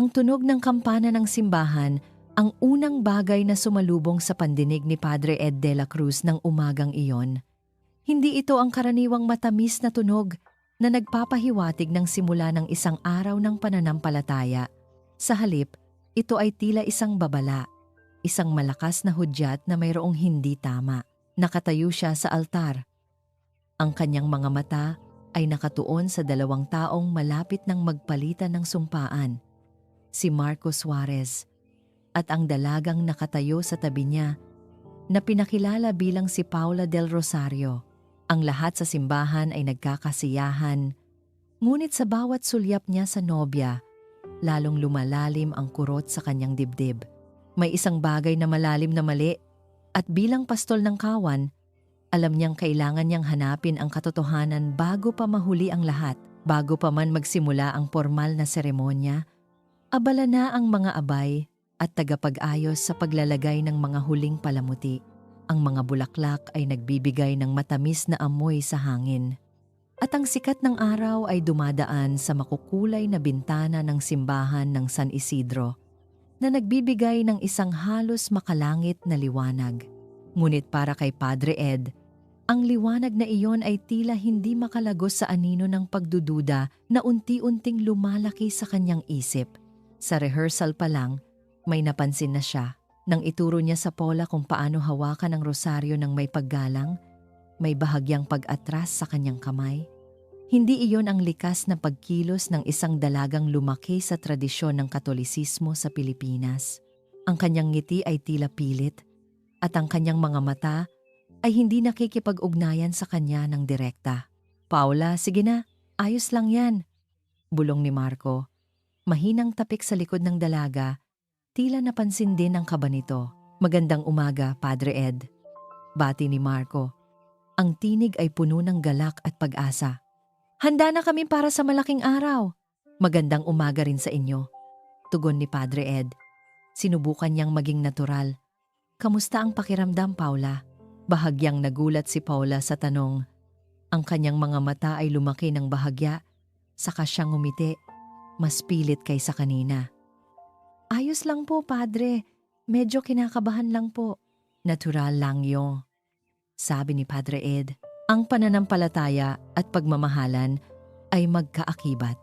Ang tunog ng kampana ng simbahan ang unang bagay na sumalubong sa pandinig ni Padre Ed de la Cruz ng umagang iyon. Hindi ito ang karaniwang matamis na tunog na nagpapahiwatig ng simula ng isang araw ng pananampalataya. Sa halip, ito ay tila isang babala, isang malakas na hudyat na mayroong hindi tama. Nakatayo siya sa altar. Ang kanyang mga mata ay nakatuon sa dalawang taong malapit ng magpalitan ng sumpaan, si Marco Suarez at ang dalagang nakatayo sa tabi niya na pinakilala bilang si Paula del Rosario. Ang lahat sa simbahan ay nagkakasiyahan, ngunit sa bawat sulyap niya sa nobya, lalong lumalalim ang kurot sa kanyang dibdib. May isang bagay na malalim na mali at bilang pastol ng kawan, alam niyang kailangan niyang hanapin ang katotohanan bago pa mahuli ang lahat. Bago pa man magsimula ang formal na seremonya, abala na ang mga abay at tagapag-ayos sa paglalagay ng mga huling palamuti. Ang mga bulaklak ay nagbibigay ng matamis na amoy sa hangin. At ang sikat ng araw ay dumadaan sa makukulay na bintana ng simbahan ng San Isidro na nagbibigay ng isang halos makalangit na liwanag. Ngunit para kay Padre Ed, ang liwanag na iyon ay tila hindi makalagos sa anino ng pagdududa na unti-unting lumalaki sa kanyang isip. Sa rehearsal pa lang, may napansin na siya. Nang ituro niya sa Paula kung paano hawakan ang rosaryo ng may paggalang, may bahagyang pag-atras sa kanyang kamay. Hindi iyon ang likas na pagkilos ng isang dalagang lumaki sa tradisyon ng Katolisismo sa Pilipinas. Ang kanyang ngiti ay tila pilit, at ang kanyang mga mata ay hindi nakikipag-ugnayan sa kanya ng direkta. "Paula, sige na, ayos lang yan," bulong ni Marco. Mahinang tapik sa likod ng dalaga, tila napansin din ang kaba nito. "Magandang umaga, Padre Ed," bati ni Marco. Ang tinig ay puno ng galak at pag-asa. "Handa na kami para sa malaking araw." "Magandang umaga rin sa inyo," tugon ni Padre Ed. Sinubukan niyang maging natural. "Kamusta ang pakiramdam, Paula?" Bahagyang nagulat si Paula sa tanong. Ang kanyang mga mata ay lumaki ng bahagya, saka siyang ngumiti, mas pilit kaysa kanina. "Ayos lang po, Padre. Medyo kinakabahan lang po." "Natural lang yun," sabi ni Padre Ed. Ang pananampalataya at pagmamahalan ay magkaakibat.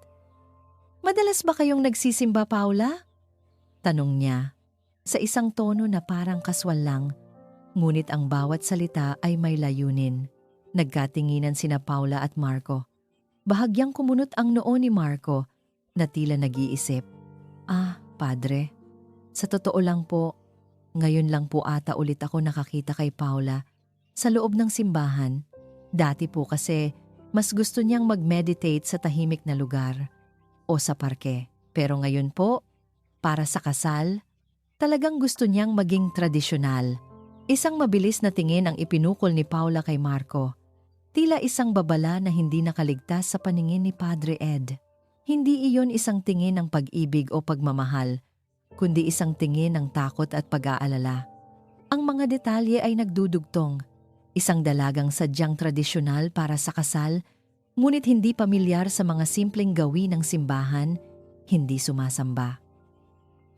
"Madalas ba kayong nagsisimba, Paula?" tanong niya, sa isang tono na parang kaswal lang, ngunit ang bawat salita ay may layunin. Nagkatinginan sina Paula at Marco. Bahagyang kumunot ang noo ni Marco na tila nag-iisip. Padre, sa totoo lang po, ngayon lang po ata ulit ako nakakita kay Paula sa loob ng simbahan. Dati po kasi mas gusto niyang mag-meditate sa tahimik na lugar o sa parke. Pero ngayon po, para sa kasal, talagang gusto niyang maging tradisyonal." Isang mabilis na tingin ang ipinukol ni Paula kay Marco. Tila isang babala na hindi nakaligtas sa paningin ni Padre Ed. Hindi iyon isang tingin ng pag-ibig o pagmamahal, kundi isang tingin ng takot at pag-aalala. Ang mga detalye ay nagdudugtong. Isang dalagang sadyang tradisyonal para sa kasal, ngunit hindi pamilyar sa mga simpleng gawin ng simbahan, hindi sumasamba.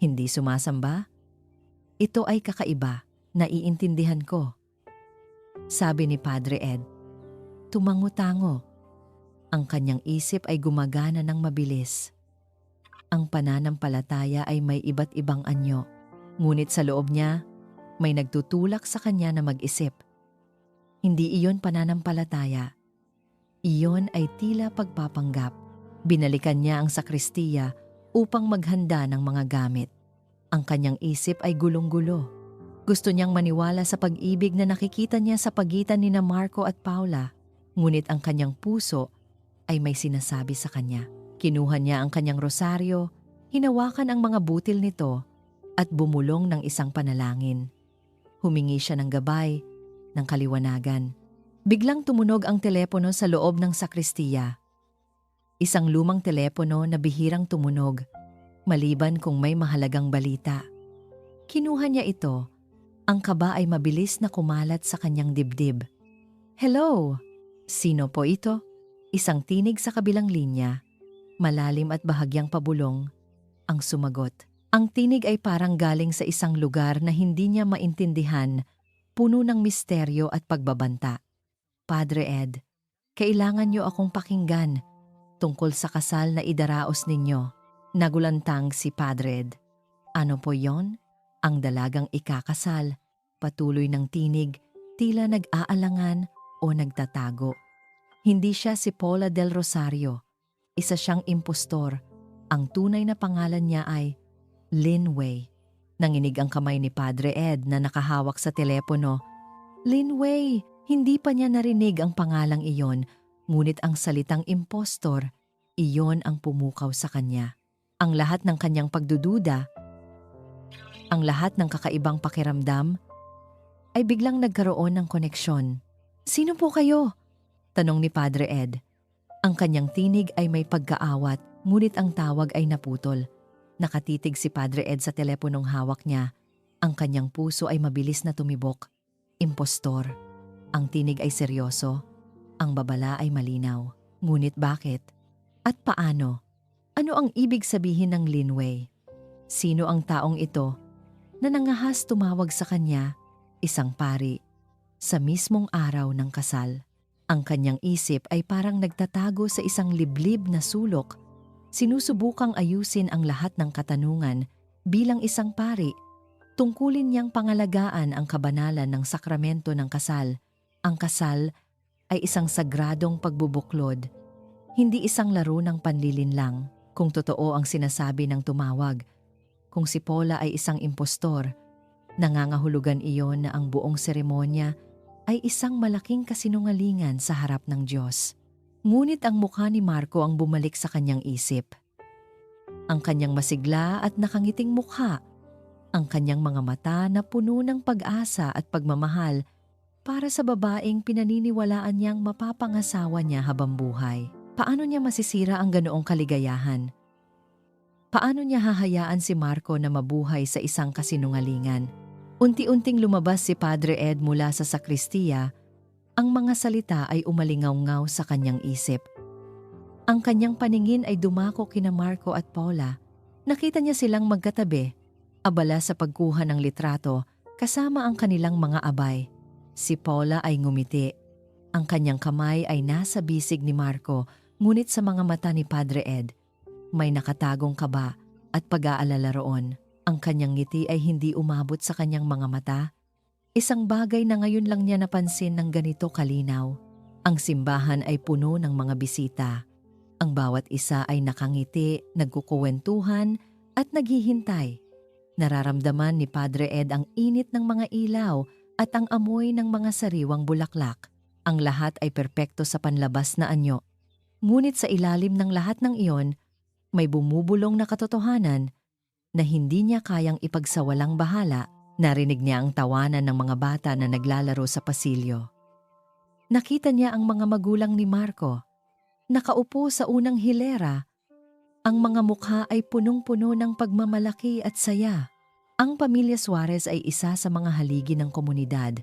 Hindi sumasamba? Ito ay kakaiba. "Naiintindihan ko," sabi ni Padre Ed. Tumango-tango. Ang kanyang isip ay gumagana ng mabilis. Ang pananampalataya ay may iba't ibang anyo, ngunit sa loob niya, may nagtutulak sa kanya na mag-isip. Hindi iyon pananampalataya. Iyon ay tila pagpapanggap. Binalikan niya ang sakristiya upang maghanda ng mga gamit. Ang kanyang isip ay gulong-gulo. Gusto niyang maniwala sa pag-ibig na nakikita niya sa pagitan nina Marco at Paula, ngunit ang kanyang puso ay may sinasabi sa kanya. Kinuha niya ang kanyang rosaryo, hinawakan ang mga butil nito at bumulong ng isang panalangin. Humingi siya ng gabay, ng kaliwanagan. Biglang tumunog ang telepono sa loob ng sakristiya. Isang lumang telepono na bihirang tumunog, maliban kung may mahalagang balita. Kinuha niya ito. Ang kaba ay mabilis na kumalat sa kanyang dibdib. "Hello? Sino po ito?" Isang tinig sa kabilang linya, malalim at bahagyang pabulong. ang sumagot. Ang tinig ay parang galing sa isang lugar na hindi niya maintindihan, puno ng misteryo at pagbabanta. Padre Ed, kailangan niyo akong pakinggan tungkol sa kasal na idaraos ninyo. Nagulantang si Padre Ed. Ano po yon? Ang dalagang ikakasal. Patuloy ng tinig, tila nag-aalangan o nagtatago. Hindi siya si Paula del Rosario. Isa siyang impostor. Ang tunay na pangalan niya ay Lin Wei. Nanginig ang kamay ni Padre Ed na nakahawak sa telepono. Lin Wei, hindi pa niya narinig ang pangalang iyon, ngunit ang salitang impostor, iyon ang pumukaw sa kanya. Ang lahat ng kanyang pagdududa, ang lahat ng kakaibang pakiramdam, ay biglang nagkaroon ng koneksyon. Sino po kayo? Tanong ni Padre Ed. Ang kanyang tinig ay may pagkaawat, ngunit ang tawag ay naputol. Nakatitig si Padre Ed sa teleponong hawak niya. Ang kanyang puso ay mabilis na tumibok. Impostor. Ang tinig ay seryoso. Ang babala ay malinaw. Ngunit bakit? At paano? Ano ang ibig sabihin ng Lin Wei? Sino ang taong ito na nangahas tumawag sa kanya, isang pari, sa mismong araw ng kasal? Ang kanyang isip ay parang nagtatago sa isang liblib na sulok. Sinusubukang ayusin ang lahat ng katanungan bilang isang pari. Tungkulin niyang pangalagaan ang kabanalan ng sakramento ng kasal. Ang kasal ay isang sagradong pagbubuklod, hindi isang laro ng panlilinlang. Kung totoo ang sinasabi ng tumawag, kung si Paula ay isang impostor, nangangahulugan iyon na ang buong seremonya ay isang malaking kasinungalingan sa harap ng Diyos. Ngunit ang mukha ni Marco ang bumalik sa kanyang isip. Ang kanyang masigla at nakangiting mukha, ang kanyang mga mata na puno ng pag-asa at pagmamahal para sa babaeng pinaniniwalaan niyang mapapangasawa niya habang buhay. Paano niya masisira ang ganoong kaligayahan? Paano niya hahayaan si Marco na mabuhay sa isang kasinungalingan? Unti-unting lumabas si Padre Ed mula sa sakristiya. Ang mga salita ay umalingaw-ngaw sa kanyang isip. Ang kanyang paningin ay dumako kina Marco at Paula. Nakita niya silang magkatabi, abala sa pagkuha ng litrato kasama ang kanilang mga abay. Si Paula ay ngumiti. Ang kanyang kamay ay nasa bisig ni Marco, ngunit sa mga mata ni Padre Ed, may nakatagong kaba at pag-aalala roon. Ang kanyang ngiti ay hindi umabot sa kanyang mga mata. Isang bagay na ngayon lang niya napansin ng ganito kalinaw. Ang simbahan ay puno ng mga bisita. Ang bawat isa ay nakangiti, nagkukuwentuhan at naghihintay. Nararamdaman ni Padre Ed ang init ng mga ilaw at ang amoy ng mga sariwang bulaklak. Ang lahat ay perpekto sa panlabas na anyo. Ngunit sa ilalim ng lahat ng iyon, may bumubulong na katotohanan na hindi niya kayang ipagsawalang bahala. Narinig niya ang tawanan ng mga bata na naglalaro sa pasilyo. Nakita niya ang mga magulang ni Marco. Nakaupo sa unang hilera. Ang mga mukha ay punong-puno ng pagmamalaki at saya. Ang pamilya Suarez ay isa sa mga haligi ng komunidad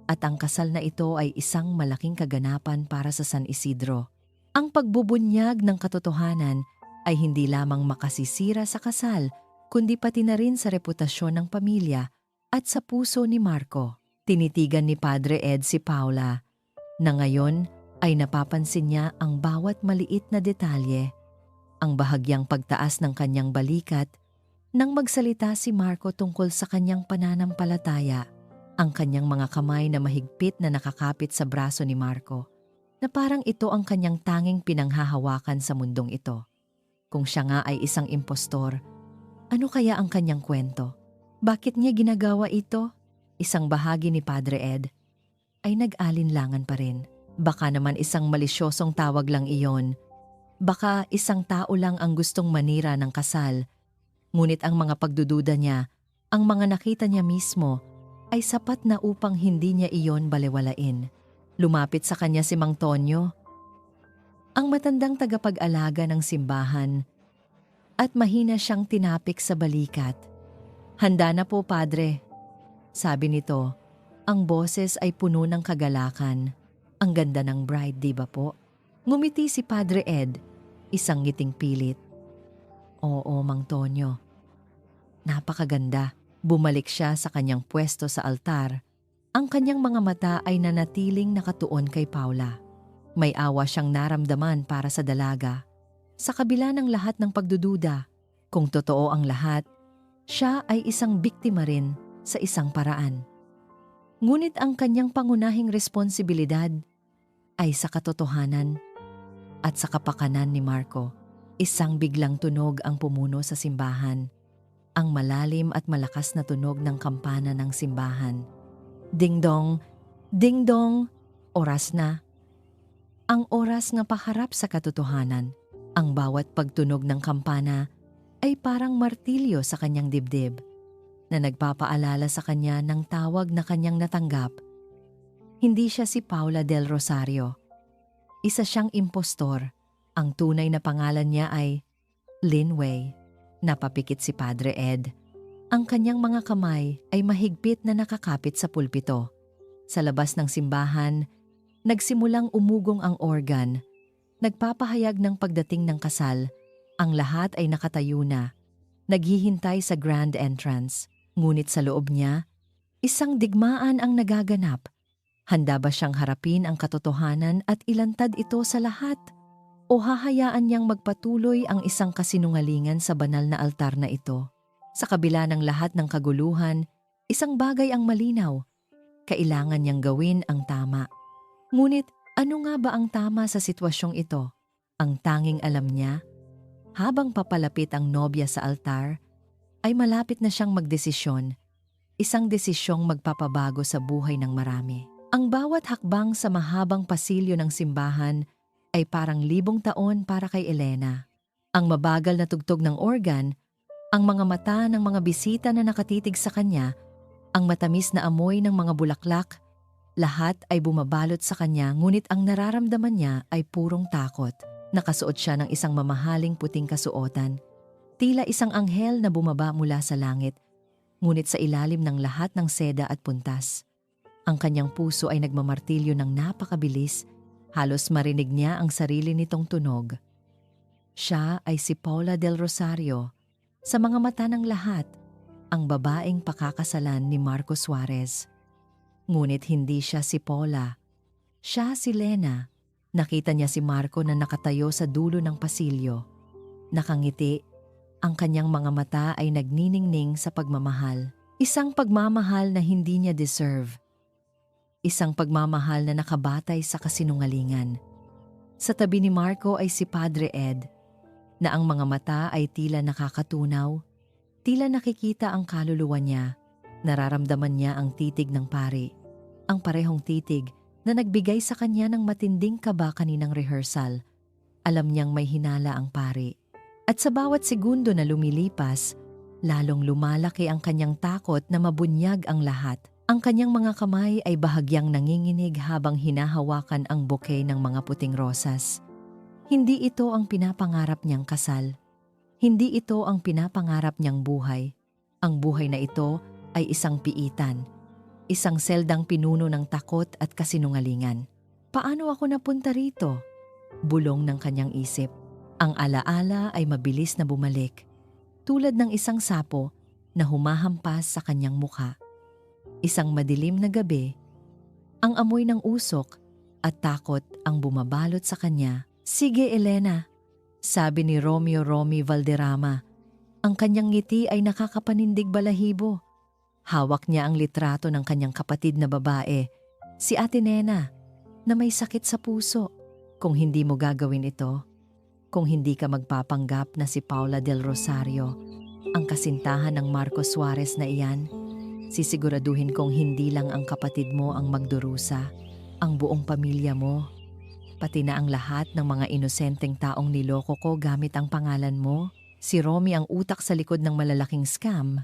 at ang kasal na ito ay isang malaking kaganapan para sa San Isidro. Ang pagbubunyag ng katotohanan ay hindi lamang makasisira sa kasal, kundi pati na rin sa reputasyon ng pamilya at sa puso ni Marco. Tinitigan ni Padre Ed si Paula, na ngayon ay napapansin niya ang bawat maliit na detalye. Ang bahagyang pagtaas ng kanyang balikat nang magsalita si Marco tungkol sa kanyang pananampalataya. Ang kanyang mga kamay na mahigpit na nakakapit sa braso ni Marco, na parang ito ang kanyang tanging pinanghahawakan sa mundong ito. Kung siya nga ay isang impostor, ano kaya ang kanyang kwento? Bakit niya ginagawa ito? Isang bahagi ni Padre Ed ay nag-alinlangan pa rin. Baka naman isang malisyosong tawag lang iyon. Baka isang tao lang ang gustong manira ng kasal. Ngunit ang mga pagdududa niya, ang mga nakita niya mismo, ay sapat na upang hindi niya iyon balewalain. Lumapit sa kanya si Mang Tonyo, ang matandang tagapag-alaga ng simbahan, at mahina siyang tinapik sa balikat. "Handa na po, Padre," sabi nito. Ang boses ay puno ng kagalakan. Ang ganda ng bride, di ba po? Ngumiti si Padre Ed, isang ngiting pilit. Oo, Mang Tonyo. Napakaganda. Bumalik siya sa kanyang pwesto sa altar. Ang kanyang mga mata ay nanatiling nakatuon kay Paula. May awa siyang naramdaman para sa dalaga. Sa kabila ng lahat ng pagdududa, kung totoo ang lahat, siya ay isang biktima rin sa isang paraan. Ngunit ang kanyang pangunahing responsibilidad ay sa katotohanan at sa kapakanan ni Marco. Isang biglang tunog ang pumuno sa simbahan. Ang malalim at malakas na tunog ng kampana ng simbahan. Ding-dong, ding-dong, oras na. Ang oras nga paharap sa katotohanan. Ang bawat pagtunog ng kampana ay parang martilyo sa kanyang dibdib na nagpapaalala sa kanya ng tawag na kanyang natanggap. Hindi siya si Paula del Rosario. Isa siyang impostor. Ang tunay na pangalan niya ay Lin Wei. Napapikit si Padre Ed. Ang kanyang mga kamay ay mahigpit na nakakapit sa pulpito. Sa labas ng simbahan, nagsimulang umugong ang organ. Nagpapahayag ng pagdating ng kasal. Ang lahat ay nakatayo na. Naghihintay sa grand entrance. Ngunit sa loob niya, isang digmaan ang nagaganap. Handa ba siyang harapin ang katotohanan at ilantad ito sa lahat? O hahayaan niyang magpatuloy ang isang kasinungalingan sa banal na altar na ito? Sa kabila ng lahat ng kaguluhan, isang bagay ang malinaw. Kailangan niyang gawin ang tama. Ngunit ano nga ba ang tama sa sitwasyong ito? Ang tanging alam niya, habang papalapit ang nobya sa altar, ay malapit na siyang magdesisyon. Isang desisyong magpapabago sa buhay ng marami. Ang bawat hakbang sa mahabang pasilyo ng simbahan ay parang 1,000 taon para kay Elena. Ang mabagal na tugtog ng organ, ang mga mata ng mga bisita na nakatitig sa kanya, ang matamis na amoy ng mga bulaklak, lahat ay bumabalot sa kanya ngunit ang nararamdaman niya ay purong takot. Nakasuot siya ng isang mamahaling puting kasuotan. Tila isang anghel na bumaba mula sa langit, ngunit sa ilalim ng lahat ng seda at puntas. Ang kanyang puso ay nagmamartilyo ng napakabilis. Halos marinig niya ang sarili nitong tunog. Siya ay si Paula del Rosario. Sa mga mata ng lahat, ang babaeng pakakasalan ni Marco Suarez. Ngunit hindi siya si Paula. Siya si Lena. Nakita niya si Marco na nakatayo sa dulo ng pasilyo. Nakangiti, ang kanyang mga mata ay nagniningning sa pagmamahal. Isang pagmamahal na hindi niya deserve. Isang pagmamahal na nakabatay sa kasinungalingan. Sa tabi ni Marco ay si Padre Ed, na ang mga mata ay tila nakakatunaw, tila nakikita ang kaluluwa niya, nararamdaman niya ang titig ng pari, ang parehong titig na nagbigay sa kanya ng matinding kaba kaninang rehearsal. Alam niyang may hinala ang pari. At sa bawat segundo na lumilipas, lalong lumalaki ang kanyang takot na mabunyag ang lahat. Ang kanyang mga kamay ay bahagyang nanginginig habang hinahawakan ang bouquet ng mga puting rosas. Hindi ito ang pinapangarap niyang kasal. Hindi ito ang pinapangarap niyang buhay. Ang buhay na ito ay isang piitan. Isang seldang pinuno ng takot at kasinungalingan. Paano ako napunta rito? Bulong ng kanyang isip. Ang alaala ay mabilis na bumalik. Tulad ng isang sapo na humahampas sa kanyang mukha. Isang madilim na gabi, ang amoy ng usok at takot ang bumabalot sa kanya. Sige Elena, sabi ni Romeo Romy Valderrama. Ang kanyang ngiti ay nakakapanindig balahibo. Hawak niya ang litrato ng kanyang kapatid na babae, si Ate Nena, na may sakit sa puso. Kung hindi mo gagawin ito, kung hindi ka magpapanggap na si Paula del Rosario, ang kasintahan ng Marco Suarez na iyan, sisiguraduhin kong hindi lang ang kapatid mo ang magdurusa, ang buong pamilya mo, pati na ang lahat ng mga inosenteng taong niloko ko gamit ang pangalan mo. Si Romy ang utak sa likod ng malalaking scam.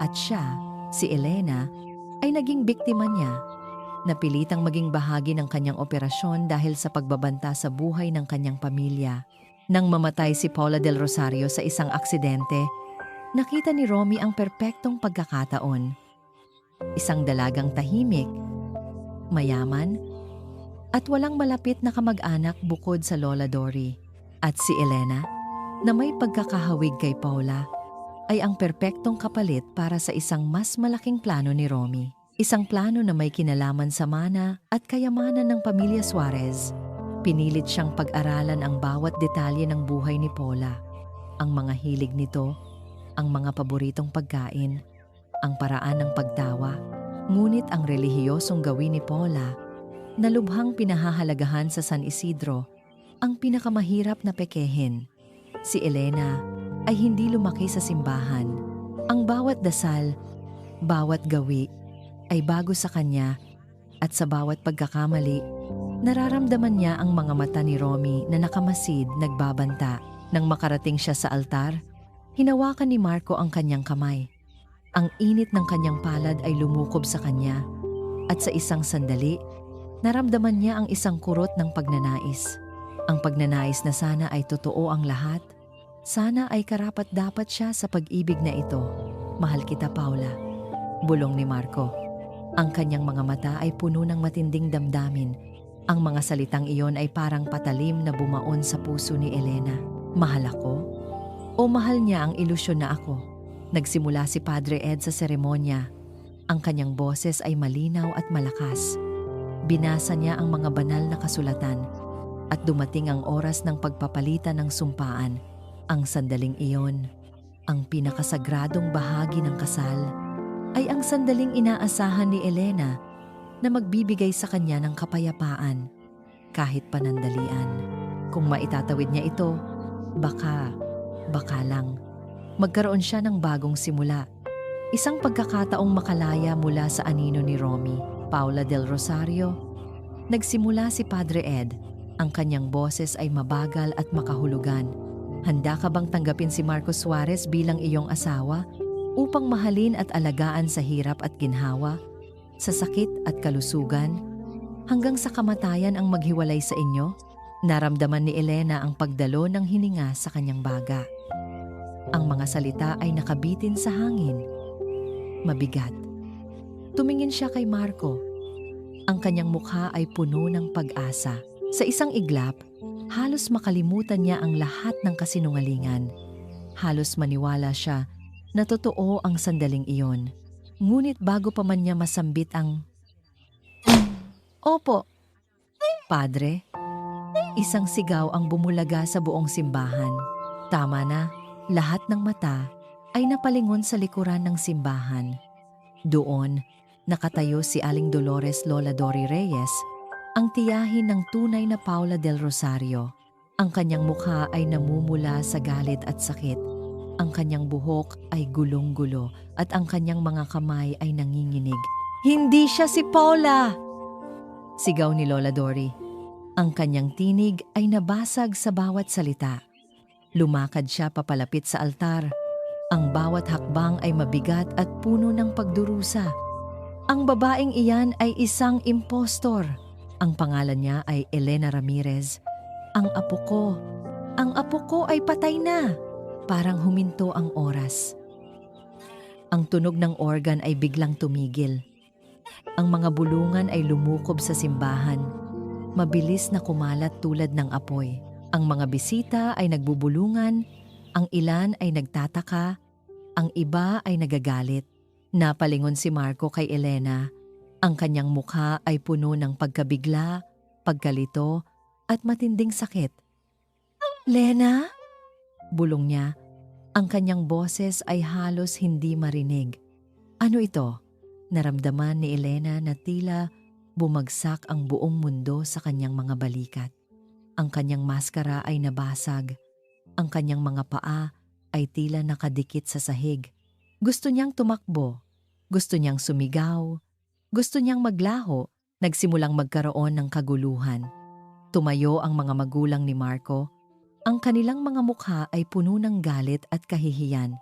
At siya, si Elena, ay naging biktima niya. Napilitang maging bahagi ng kanyang operasyon dahil sa pagbabanta sa buhay ng kanyang pamilya. Nang mamatay si Paula del Rosario sa isang aksidente, nakita ni Romy ang perpektong pagkakataon. Isang dalagang tahimik, mayaman, at walang malapit na kamag-anak bukod sa Lola Dory. At si Elena, na may pagkakahawig kay Paula ay ang perpektong kapalit para sa isang mas malaking plano ni Romy. Isang plano na may kinalaman sa mana at kayamanan ng pamilya Suarez. Pinilit siyang pag-aralan ang bawat detalye ng buhay ni Paula. Ang mga hilig nito, ang mga paboritong pagkain, ang paraan ng pagtawa. Ngunit ang relihiyosong gawin ni Paula, na lubhang pinahahalagahan sa San Isidro, ang pinakamahirap na pekehin. Si Elena ay hindi lumaki sa simbahan. Ang bawat dasal, bawat gawi, ay bago sa kanya at sa bawat pagkakamali, nararamdaman niya ang mga mata ni Romy na nakamasid nagbabanta. Nang makarating siya sa altar, hinawakan ni Marco ang kanyang kamay. Ang init ng kanyang palad ay lumukob sa kanya at sa isang sandali, naramdaman niya ang isang kurot ng pagnanais. Ang pagnanais na sana ay totoo ang lahat. Sana ay karapat-dapat siya sa pag-ibig na ito. Mahal kita, Paula. Bulong ni Marco. Ang kanyang mga mata ay puno ng matinding damdamin. Ang mga salitang iyon ay parang patalim na bumaon sa puso ni Elena. Mahal ako? O mahal niya ang ilusyon na ako? Nagsimula si Padre Ed sa seremonya. Ang kanyang boses ay malinaw at malakas. Binasa niya ang mga banal na kasulatan at dumating ang oras ng pagpapalitan ng sumpaan. Ang sandaling iyon, ang pinakasagradong bahagi ng kasal, ay ang sandaling inaasahan ni Elena na magbibigay sa kanya ng kapayapaan kahit panandalian. Kung maitatawid niya ito, baka lang, magkaroon siya ng bagong simula. Isang pagkakataong makalaya mula sa anino ni Romy, Paula del Rosario. Nagsimula si Padre Ed. Ang kanyang boses ay mabagal at makahulugan. Handa ka bang tanggapin si Marco Suarez bilang iyong asawa upang mahalin at alagaan sa hirap at ginhawa, sa sakit at kalusugan, hanggang sa kamatayan ang maghiwalay sa inyo? Naramdaman ni Elena ang pagdalo ng hininga sa kanyang baga. Ang mga salita ay nakabitin sa hangin. Mabigat. Tumingin siya kay Marco. Ang kanyang mukha ay puno ng pag-asa. Sa isang iglap, halos makalimutan niya ang lahat ng kasinungalingan. Halos maniwala siya na totoo ang sandaling iyon. Ngunit bago pa man niya masambit ang "Opo, Padre," isang sigaw ang bumulaga sa buong simbahan. Tama na, lahat ng mata ay napalingon sa likuran ng simbahan. Doon, nakatayo si Aling Dolores Lola Dory Reyes, ang tiyahin ng tunay na Paula del Rosario. Ang kanyang mukha ay namumula sa galit at sakit. Ang kanyang buhok ay gulong-gulo at ang kanyang mga kamay ay nanginginig. "Hindi siya si Paula!" Sigaw ni Lola Dory. Ang kanyang tinig ay nabasag sa bawat salita. Lumakad siya papalapit sa altar. Ang bawat hakbang ay mabigat at puno ng pagdurusa. Ang babaeng iyan ay isang impostor. Ang pangalan niya ay Elena Ramirez. Ang apo ko ay patay na. Parang huminto ang oras. Ang tunog ng organ ay biglang tumigil. Ang mga bulungan ay lumukob sa simbahan. Mabilis na kumalat tulad ng apoy. Ang mga bisita ay nagbubulungan, ang ilan ay nagtataka, ang iba ay nagagalit. Napalingon si Marco kay Elena. Ang kanyang mukha ay puno ng pagkabigla, pagkalito, at matinding sakit. "Lena?" Bulong niya. Ang kanyang boses ay halos hindi marinig. Ano ito? Naramdaman ni Elena na tila bumagsak ang buong mundo sa kanyang mga balikat. Ang kanyang maskara ay nabasag. Ang kanyang mga paa ay tila nakadikit sa sahig. Gusto niyang tumakbo. Gusto niyang sumigaw. Gusto niyang maglaho. Nagsimulang magkaroon ng kaguluhan. Tumayo ang mga magulang ni Marco. Ang kanilang mga mukha ay puno ng galit at kahihiyan.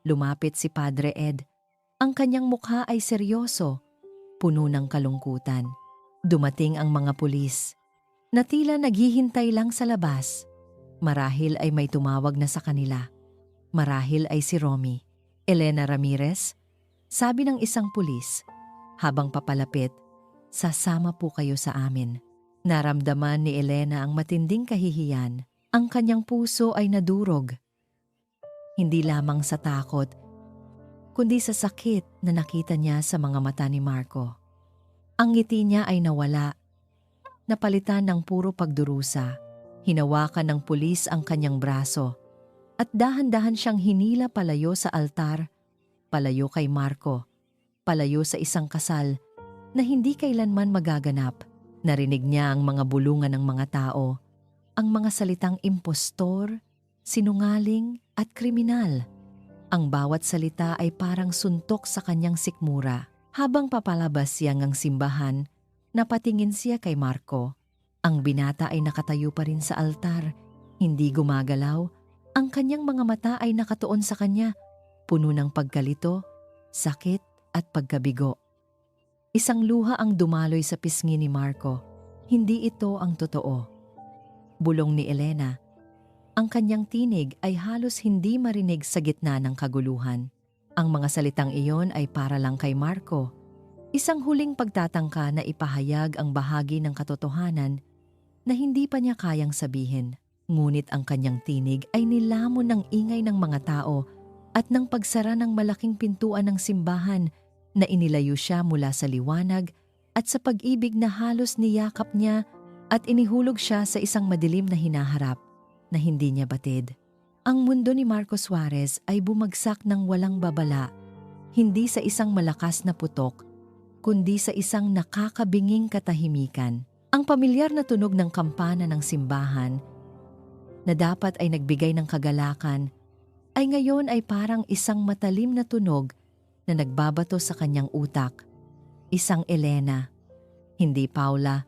Lumapit si Padre Ed. Ang kanyang mukha ay seryoso, puno ng kalungkutan. Dumating ang mga pulis, na tila naghihintay lang sa labas. Marahil ay may tumawag na sa kanila. Marahil ay si Romy. "Elena Ramirez?" Sabi ng isang pulis. Habang papalapit, "Sasama po kayo sa amin." Naramdaman ni Elena ang matinding kahihiyan. Ang kanyang puso ay nadurog. Hindi lamang sa takot, kundi sa sakit na nakita niya sa mga mata ni Marco. Ang ngiti niya ay nawala, napalitan ng puro pagdurusa. Hinawakan ng pulis ang kanyang braso at dahan-dahan siyang hinila palayo sa altar, palayo kay Marco, palayo sa isang kasal na hindi kailanman magaganap. Narinig niya ang mga bulungan ng mga tao, ang mga salitang impostor, sinungaling at kriminal. Ang bawat salita ay parang suntok sa kanyang sikmura. Habang papalabas siya ng simbahan, napatingin siya kay Marco. Ang binata ay nakatayo pa rin sa altar, hindi gumagalaw. Ang kanyang mga mata ay nakatuon sa kanya, puno ng pagkalito, sakit at pagkabigo. Isang luha ang dumaloy sa pisngi ni Marco. Hindi ito ang totoo. Bulong ni Elena. Ang kanyang tinig ay halos hindi marinig sa gitna ng kaguluhan. Ang mga salitang iyon ay para lang kay Marco. Isang huling pagtatangka na ipahayag ang bahagi ng katotohanan na hindi pa niya kayang sabihin. Ngunit ang kanyang tinig ay nilamon ng ingay ng mga tao at ng pagsara ng malaking pintuan ng simbahan na inilayo siya mula sa liwanag at sa pag-ibig na halos niyakap niya at inihulog siya sa isang madilim na hinaharap na hindi niya batid. Ang mundo ni Marco Suarez ay bumagsak ng walang babala, hindi sa isang malakas na putok, kundi sa isang nakakabinging katahimikan. Ang pamilyar na tunog ng kampana ng simbahan na dapat ay nagbigay ng kagalakan ay ngayon ay parang isang matalim na tunog na nagbabato sa kanyang utak. Isang Elena, hindi Paula.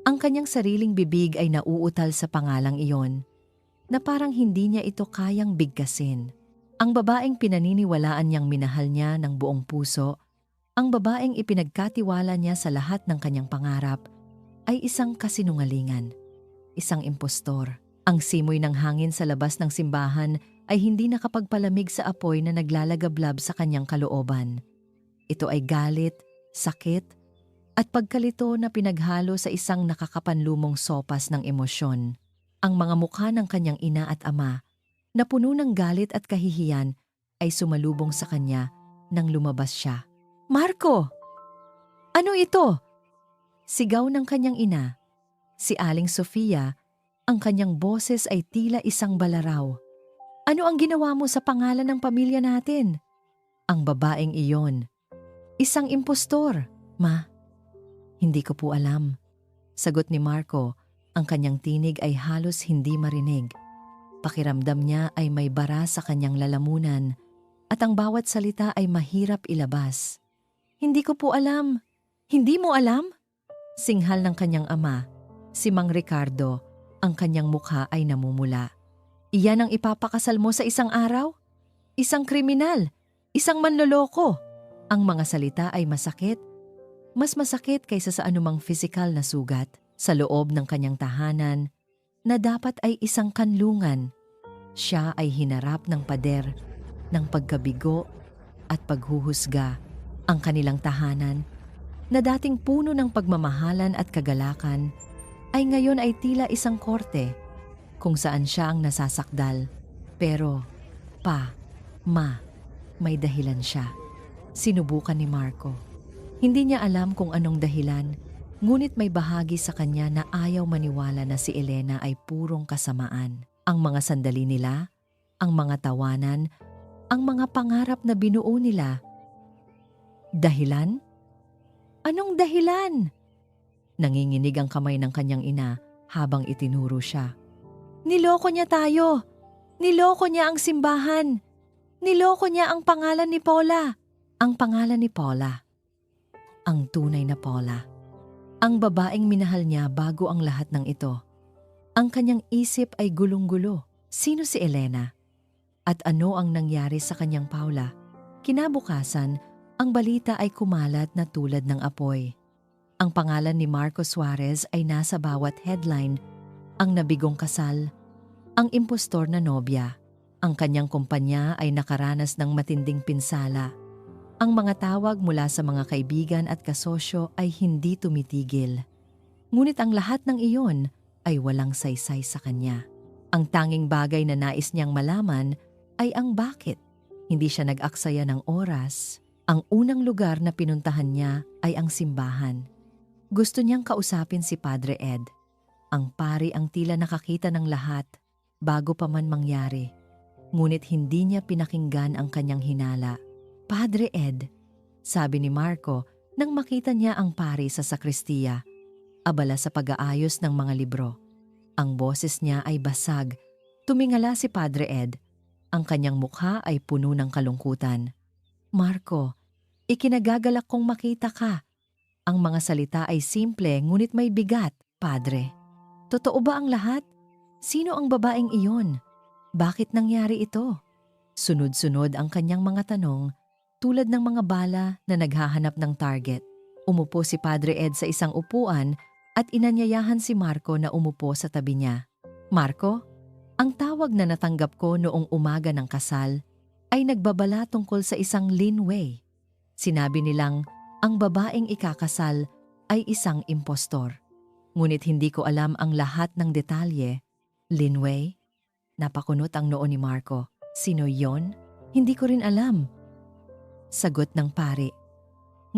Ang kanyang sariling bibig ay nauutal sa pangalang iyon na parang hindi niya ito kayang bigkasin. Ang babaeng pinaniniwalaan niyang minahal niya ng buong puso, ang babaeng ipinagkatiwala niya sa lahat ng kanyang pangarap, ay isang kasinungalingan, isang impostor. Ang simoy ng hangin sa labas ng simbahan ay hindi nakapagpalamig sa apoy na naglalagablab sa kanyang kalooban. Ito ay galit, sakit, at pagkalito na pinaghalo sa isang nakakapanlumong sopas ng emosyon. Ang mga mukha ng kanyang ina at ama, na puno ng galit at kahihiyan, ay sumalubong sa kanya nang lumabas siya. "Marco! Ano ito?" Sigaw ng kanyang ina. Si Aling Sofia, ang kanyang boses ay tila isang balaraw. "Ano ang ginawa mo sa pangalan ng pamilya natin?" Ang babaeng iyon, isang impostor. "Ma, hindi ko po alam." Sagot ni Marco, ang kanyang tinig ay halos hindi marinig. Pakiramdam niya ay may bara sa kanyang lalamunan at ang bawat salita ay mahirap ilabas. "Hindi ko po alam." "Hindi mo alam?" Singhal ng kanyang ama, si Mang Ricardo, ang kanyang mukha ay namumula. "Iyan ang ipapakasal mo sa isang araw? Isang kriminal, isang manloloko." Ang mga salita ay masakit, mas masakit kaysa sa anumang pisikal na sugat. Sa loob ng kanyang tahanan, na dapat ay isang kanlungan, siya ay hinarap ng pader, ng pagkabigo at paghuhusga. Ang kanilang tahanan, na dating puno ng pagmamahalan at kagalakan, ay ngayon ay tila isang korte, kung saan siya ang nasasakdal. Pero, Ma, may dahilan siya. Sinubukan ni Marco. Hindi niya alam kung anong dahilan, ngunit may bahagi sa kanya na ayaw maniwala na si Elena ay purong kasamaan. Ang mga sandali nila, ang mga tawanan, ang mga pangarap na binuo nila. Dahilan? Anong dahilan? Nanginginig ang kamay ng kanyang ina habang itinuro siya. "Niloko niya tayo! Niloko niya ang simbahan! Niloko niya ang pangalan ni Paula!" Ang pangalan ni Paula. Ang tunay na Paula. Ang babaeng minahal niya bago ang lahat ng ito. Ang kanyang isip ay gulong-gulo. Sino si Elena? At ano ang nangyari sa kanyang Paula? Kinabukasan, ang balita ay kumalat na tulad ng apoy. Ang pangalan ni Marco Suarez ay nasa bawat headline, ang nabigong kasal, ang impostor na nobya. Ang kanyang kumpanya ay nakaranas ng matinding pinsala. Ang mga tawag mula sa mga kaibigan at kasosyo ay hindi tumitigil. Ngunit ang lahat ng iyon ay walang saysay sa kanya. Ang tanging bagay na nais niyang malaman ay ang bakit. Hindi siya nag-aksaya ng oras. Ang unang lugar na pinuntahan niya ay ang simbahan. Gusto niyang kausapin si Padre Ed. Ang pari ang tila nakakita ng lahat bago pa man mangyari. Ngunit hindi niya pinakinggan ang kanyang hinala. "Padre Ed," sabi ni Marco nang makita niya ang pari sa sakristiya, abala sa pag-aayos ng mga libro. Ang boses niya ay basag. Tumingala si Padre Ed. Ang kanyang mukha ay puno ng kalungkutan. "Marco, ikinagagalak kong makita ka." Ang mga salita ay simple ngunit may bigat, Padre. "Totoo ba ang lahat? Sino ang babaeng iyon? Bakit nangyari ito?" Sunod-sunod ang kanyang mga tanong, tulad ng mga bala na naghahanap ng target. Umupo si Padre Ed sa isang upuan at inanyayahan si Marco na umupo sa tabi niya. "Marco, ang tawag na natanggap ko noong umaga ng kasal ay nagbabala tungkol sa isang Lin Wei. Sinabi nilang ang babaeng ikakasal ay isang impostor. Ngunit hindi ko alam ang lahat ng detalye." "Lin Wei?" Napakunot ang noo ni Marco. "Sino yon? Hindi ko rin alam." Sagot ng pari.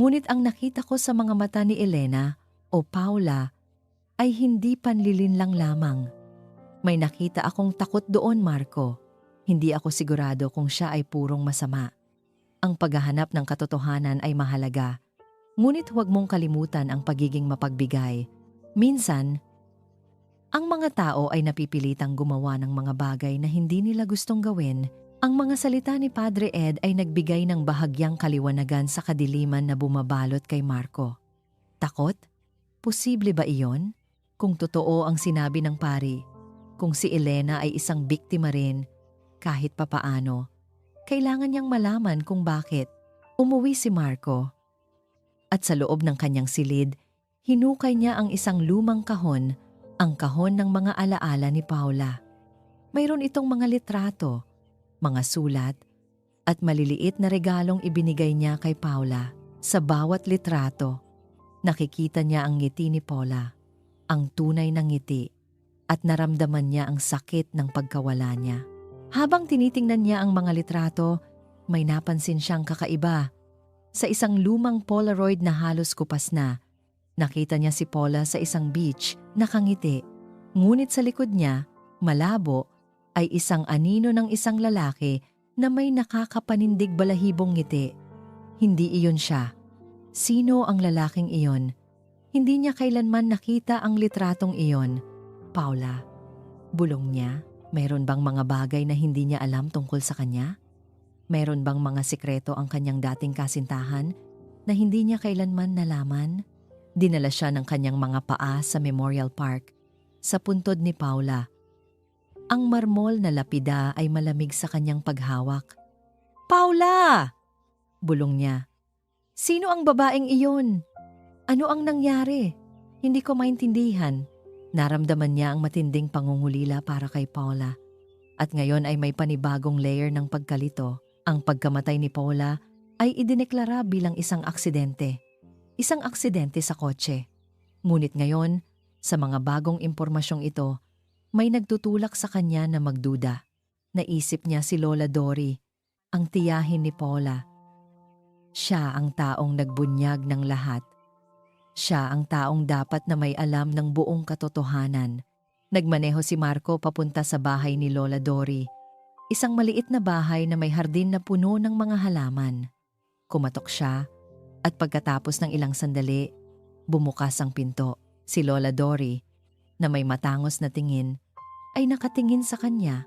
Ngunit ang nakita ko sa mga mata ni Elena o Paula ay hindi panlilinlang lamang. May nakita akong takot doon, Marco. Hindi ako sigurado kung siya ay purong masama. Ang paghahanap ng katotohanan ay mahalaga. Ngunit huwag mong kalimutan ang pagiging mapagbigay. Minsan, ang mga tao ay napipilitang gumawa ng mga bagay na hindi nila gustong gawin. Ang mga salita ni Padre Ed ay nagbigay ng bahagyang kaliwanagan sa kadiliman na bumabalot kay Marco. Takot? Posible ba iyon? Kung totoo ang sinabi ng pari, kung si Elena ay isang biktima rin, kahit papaano, kailangan niyang malaman kung bakit. Umuwi si Marco. At sa loob ng kanyang silid, hinukay niya ang isang lumang kahon, ang kahon ng mga alaala ni Paula. Mayroon itong mga litrato, mga sulat, at maliliit na regalong ibinigay niya kay Paula. Sa bawat litrato, nakikita niya ang ngiti ni Paula, ang tunay na ngiti, at naramdaman niya ang sakit ng pagkawala niya. Habang tinitingnan niya ang mga litrato, may napansin siyang kakaiba. Sa isang lumang Polaroid na halos kupas na, nakita niya si Paula sa isang beach, nakangiti. Ngunit sa likod niya, malabo, ay isang anino ng isang lalaki na may nakakapanindig balahibong ngiti. Hindi iyon siya. Sino ang lalaking iyon? Hindi niya kailanman nakita ang litratong iyon. Paula, bulong niya, mayroon bang mga bagay na hindi niya alam tungkol sa kanya? Mayroon bang mga sikreto ang kanyang dating kasintahan na hindi niya kailanman nalaman? Dinala siya ng kanyang mga paa sa Memorial Park. Sa puntod ni Paula, ang marmol na lapida ay malamig sa kanyang paghawak. "Paula!" bulong niya. "Sino ang babaeng iyon? Ano ang nangyari? Hindi ko maintindihan." Naramdaman niya ang matinding pangungulila para kay Paula. At ngayon ay may panibagong layer ng pagkalito. Ang pagkamatay ni Paula ay idineklara bilang isang aksidente. Isang aksidente sa kotse. Ngunit ngayon, sa mga bagong impormasyong ito, may nagtutulak sa kanya na magduda. Naisip niya si Lola Dory, ang tiyahin ni Paula. Siya ang taong nagbunyag ng lahat. Siya ang taong dapat na may alam ng buong katotohanan. Nagmaneho si Marco papunta sa bahay ni Lola Dory. Isang maliit na bahay na may hardin na puno ng mga halaman. Kumatok siya at pagkatapos ng ilang sandali, bumukas ang pinto. Si Lola Dory, na may matangos na tingin, ay nakatingin sa kanya.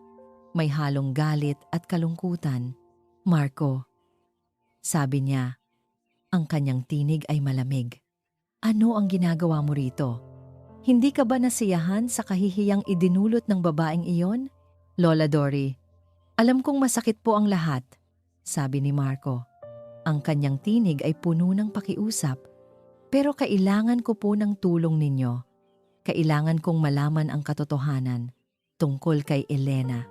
May halong galit at kalungkutan. "Marco," sabi niya. Ang kanyang tinig ay malamig. "Ano ang ginagawa mo rito? Hindi ka ba nasiyahan sa kahihiyang idinulot ng babaeng iyon?" "Lola Dory, alam kong masakit po ang lahat," sabi ni Marco. Ang kanyang tinig ay puno ng pakiusap. "Pero kailangan ko po ng tulong ninyo. Kailangan kong malaman ang katotohanan tungkol kay Elena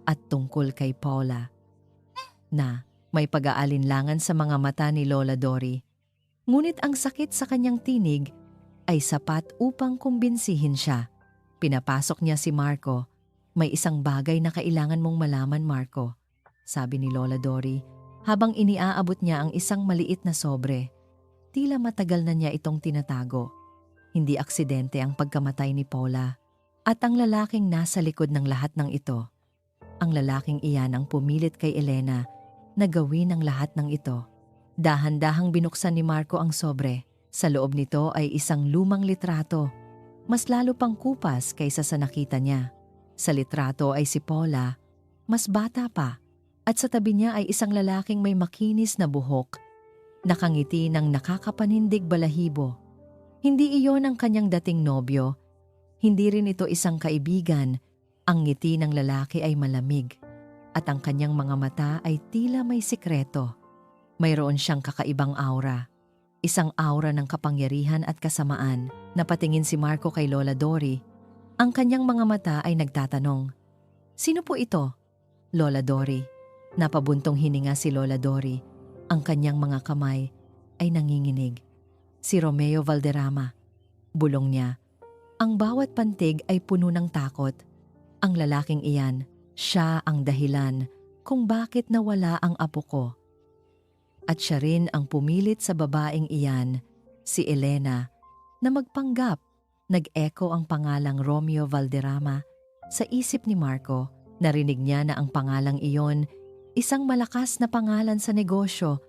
at tungkol kay Paula." Na may pag-aalinlangan sa mga mata ni Lola Dory. Ngunit ang sakit sa kanyang tinig ay sapat upang kumbinsihin siya. Pinapasok niya si Marco. May isang bagay na kailangan mong malaman, Marco, sabi ni Lola Dory habang iniaabot niya ang isang maliit na sobre. Tila matagal na niya itong tinatago. Hindi aksidente ang pagkamatay ni Paula at ang lalaking nasa likod ng lahat ng ito. Ang lalaking iyan ang pumilit kay Elena na gawin ang lahat ng ito. Dahan-dahang binuksan ni Marco ang sobre. Sa loob nito ay isang lumang litrato. Mas lalo pang kupas kaysa sa nakita niya. Sa litrato ay si Paula, mas bata pa, at sa tabi niya ay isang lalaking may makinis na buhok, nakangiti ng nakakapanindig balahibo. Hindi iyon ang kanyang dating nobyo, hindi rin ito isang kaibigan. Ang ngiti ng lalaki ay malamig, at ang kanyang mga mata ay tila may sikreto. Mayroon siyang kakaibang aura, isang aura ng kapangyarihan at kasamaan. Napatingin si Marco kay Lola Dory. Ang kanyang mga mata ay nagtatanong, "Sino po ito, Lola Dory?" Napabuntong hininga si Lola Dory. Ang kanyang mga kamay ay nanginginig. "Si Romeo Valderrama," bulong niya. Ang bawat pantig ay puno ng takot. Ang lalaking iyan, siya ang dahilan kung bakit nawala ang apo ko. At siya rin ang pumilit sa babaeng iyan, si Elena, na magpanggap. Nag-echo ang pangalang Romeo Valderrama sa isip ni Marco. Narinig niya na ang pangalang iyon, isang malakas na pangalan sa negosyo,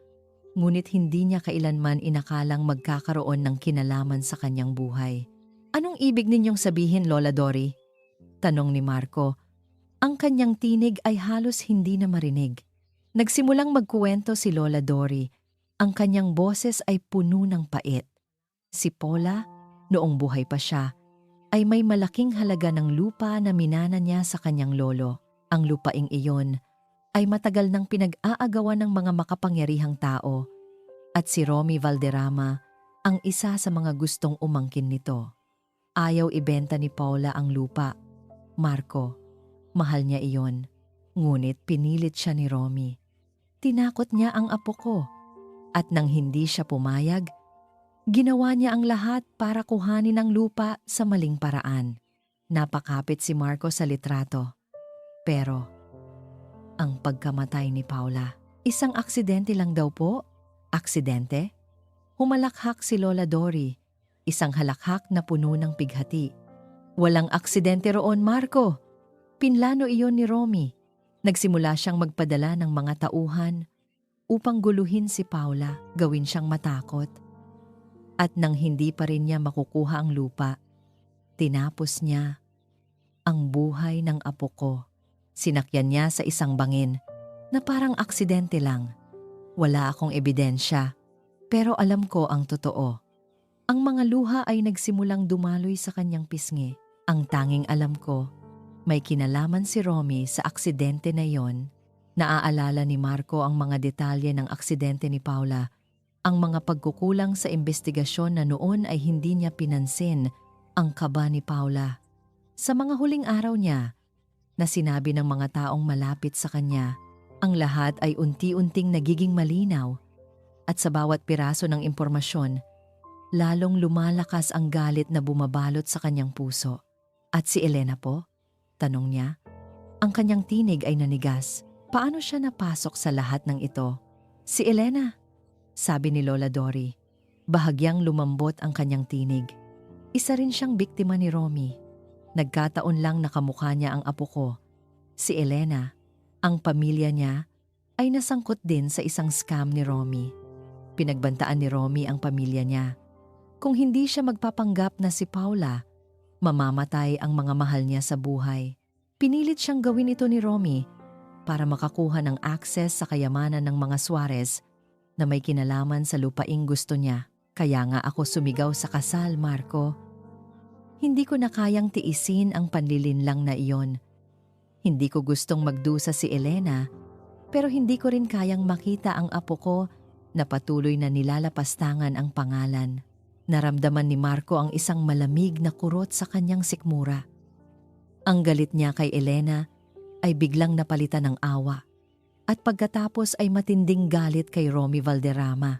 ngunit hindi niya kailanman inakalang magkakaroon ng kinalaman sa kanyang buhay. "Anong ibig ninyong sabihin, Lola Dory?" tanong ni Marco. Ang kanyang tinig ay halos hindi na marinig. Nagsimulang magkuwento si Lola Dory. Ang kanyang boses ay puno ng pait. Si Paula, noong buhay pa siya, ay may malaking halaga ng lupa na minana niya sa kanyang lolo. Ang lupaing iyon ay matagal nang pinag-aagawan ng mga makapangyarihang tao, at si Romy Valderrama ang isa sa mga gustong umangkin nito. Ayaw ibenta ni Paula ang lupa. Marco, mahal niya iyon, ngunit pinilit siya ni Romy. Tinakot niya ang apo ko, at nang hindi siya pumayag, ginawa niya ang lahat para kuhanin ang lupa sa maling paraan. Napakapit si Marco sa litrato. Pero, ang pagkamatay ni Paula, isang aksidente lang daw po? Aksidente? Humalakhak si Lola Dory, isang halakhak na puno ng pighati. "Walang aksidente roon, Marco. Pinlano iyon ni Romy." Nagsimula siyang magpadala ng mga tauhan upang guluhin si Paula, gawin siyang matakot. At nang hindi pa rin niya makukuha ang lupa, tinapos niya ang buhay ng apo ko. Sinakyan niya sa isang bangin na parang aksidente lang. Wala akong ebidensya, pero alam ko ang totoo. Ang mga luha ay nagsimulang dumaloy sa kanyang pisngi. Ang tanging alam ko, may kinalaman si Romy sa aksidente na yon. Naaalala ni Marco ang mga detalye ng aksidente ni Paula, ang mga pagkukulang sa investigasyon na noon ay hindi niya pinansin, ang kaba ni Paula. Sa mga huling araw niya, na sinabi ng mga taong malapit sa kanya, ang lahat ay unti-unting nagiging malinaw, at sa bawat piraso ng impormasyon, lalong lumalakas ang galit na bumabalot sa kanyang puso. "At si Elena po?" tanong niya. Ang kanyang tinig ay nanigas. Paano siya napasok sa lahat ng ito? "Si Elena," sabi ni Lola Dory. Bahagyang lumambot ang kanyang tinig. "Isa rin siyang biktima ni Romy. Nagkataon lang nakamukha niya ang apo ko. Si Elena, ang pamilya niya, ay nasangkot din sa isang scam ni Romy. Pinagbantaan ni Romy ang pamilya niya. Kung hindi siya magpapanggap na si Paula, mamamatay ang mga mahal niya sa buhay. Pinilit siyang gawin ito ni Romy para makakuha ng access sa kayamanan ng mga Suarez na may kinalaman sa lupaing gusto niya. Kaya nga ako sumigaw sa kasal, Marco. Hindi ko na kayang tiisin ang panlilinlang na iyon. Hindi ko gustong magdusa si Elena, pero hindi ko rin kayang makita ang apo ko na patuloy na nilalapastangan ang pangalan. Naramdaman ni Marco ang isang malamig na kurot sa kanyang sikmura. Ang galit niya kay Elena ay biglang napalitan ng awa, at pagkatapos ay matinding galit kay Romy Valderrama.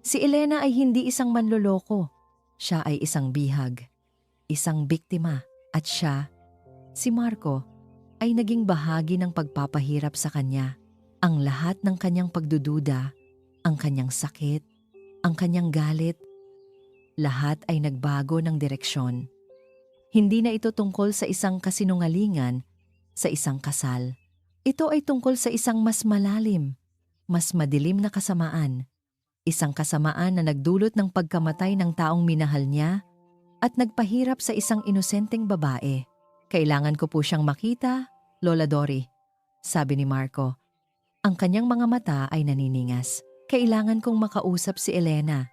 Si Elena ay hindi isang manloloko, siya ay isang bihag, isang biktima, At siya, si Marco, ay naging bahagi ng pagpapahirap sa kanya. Ang lahat ng kanyang pagdududa, ang kanyang sakit, ang kanyang galit, lahat ay nagbago ng direksyon. Hindi na ito tungkol sa isang kasinungalingan, sa isang kasal. Ito ay tungkol sa isang mas malalim, mas madilim na kasamaan. Isang kasamaan na nagdulot ng pagkamatay ng taong minahal niya at nagpahirap sa isang inosenteng babae. Kailangan ko po siyang makita, Lola Dory, sabi ni Marco. Ang kanyang mga mata ay naniningas. Kailangan kong makausap si Elena.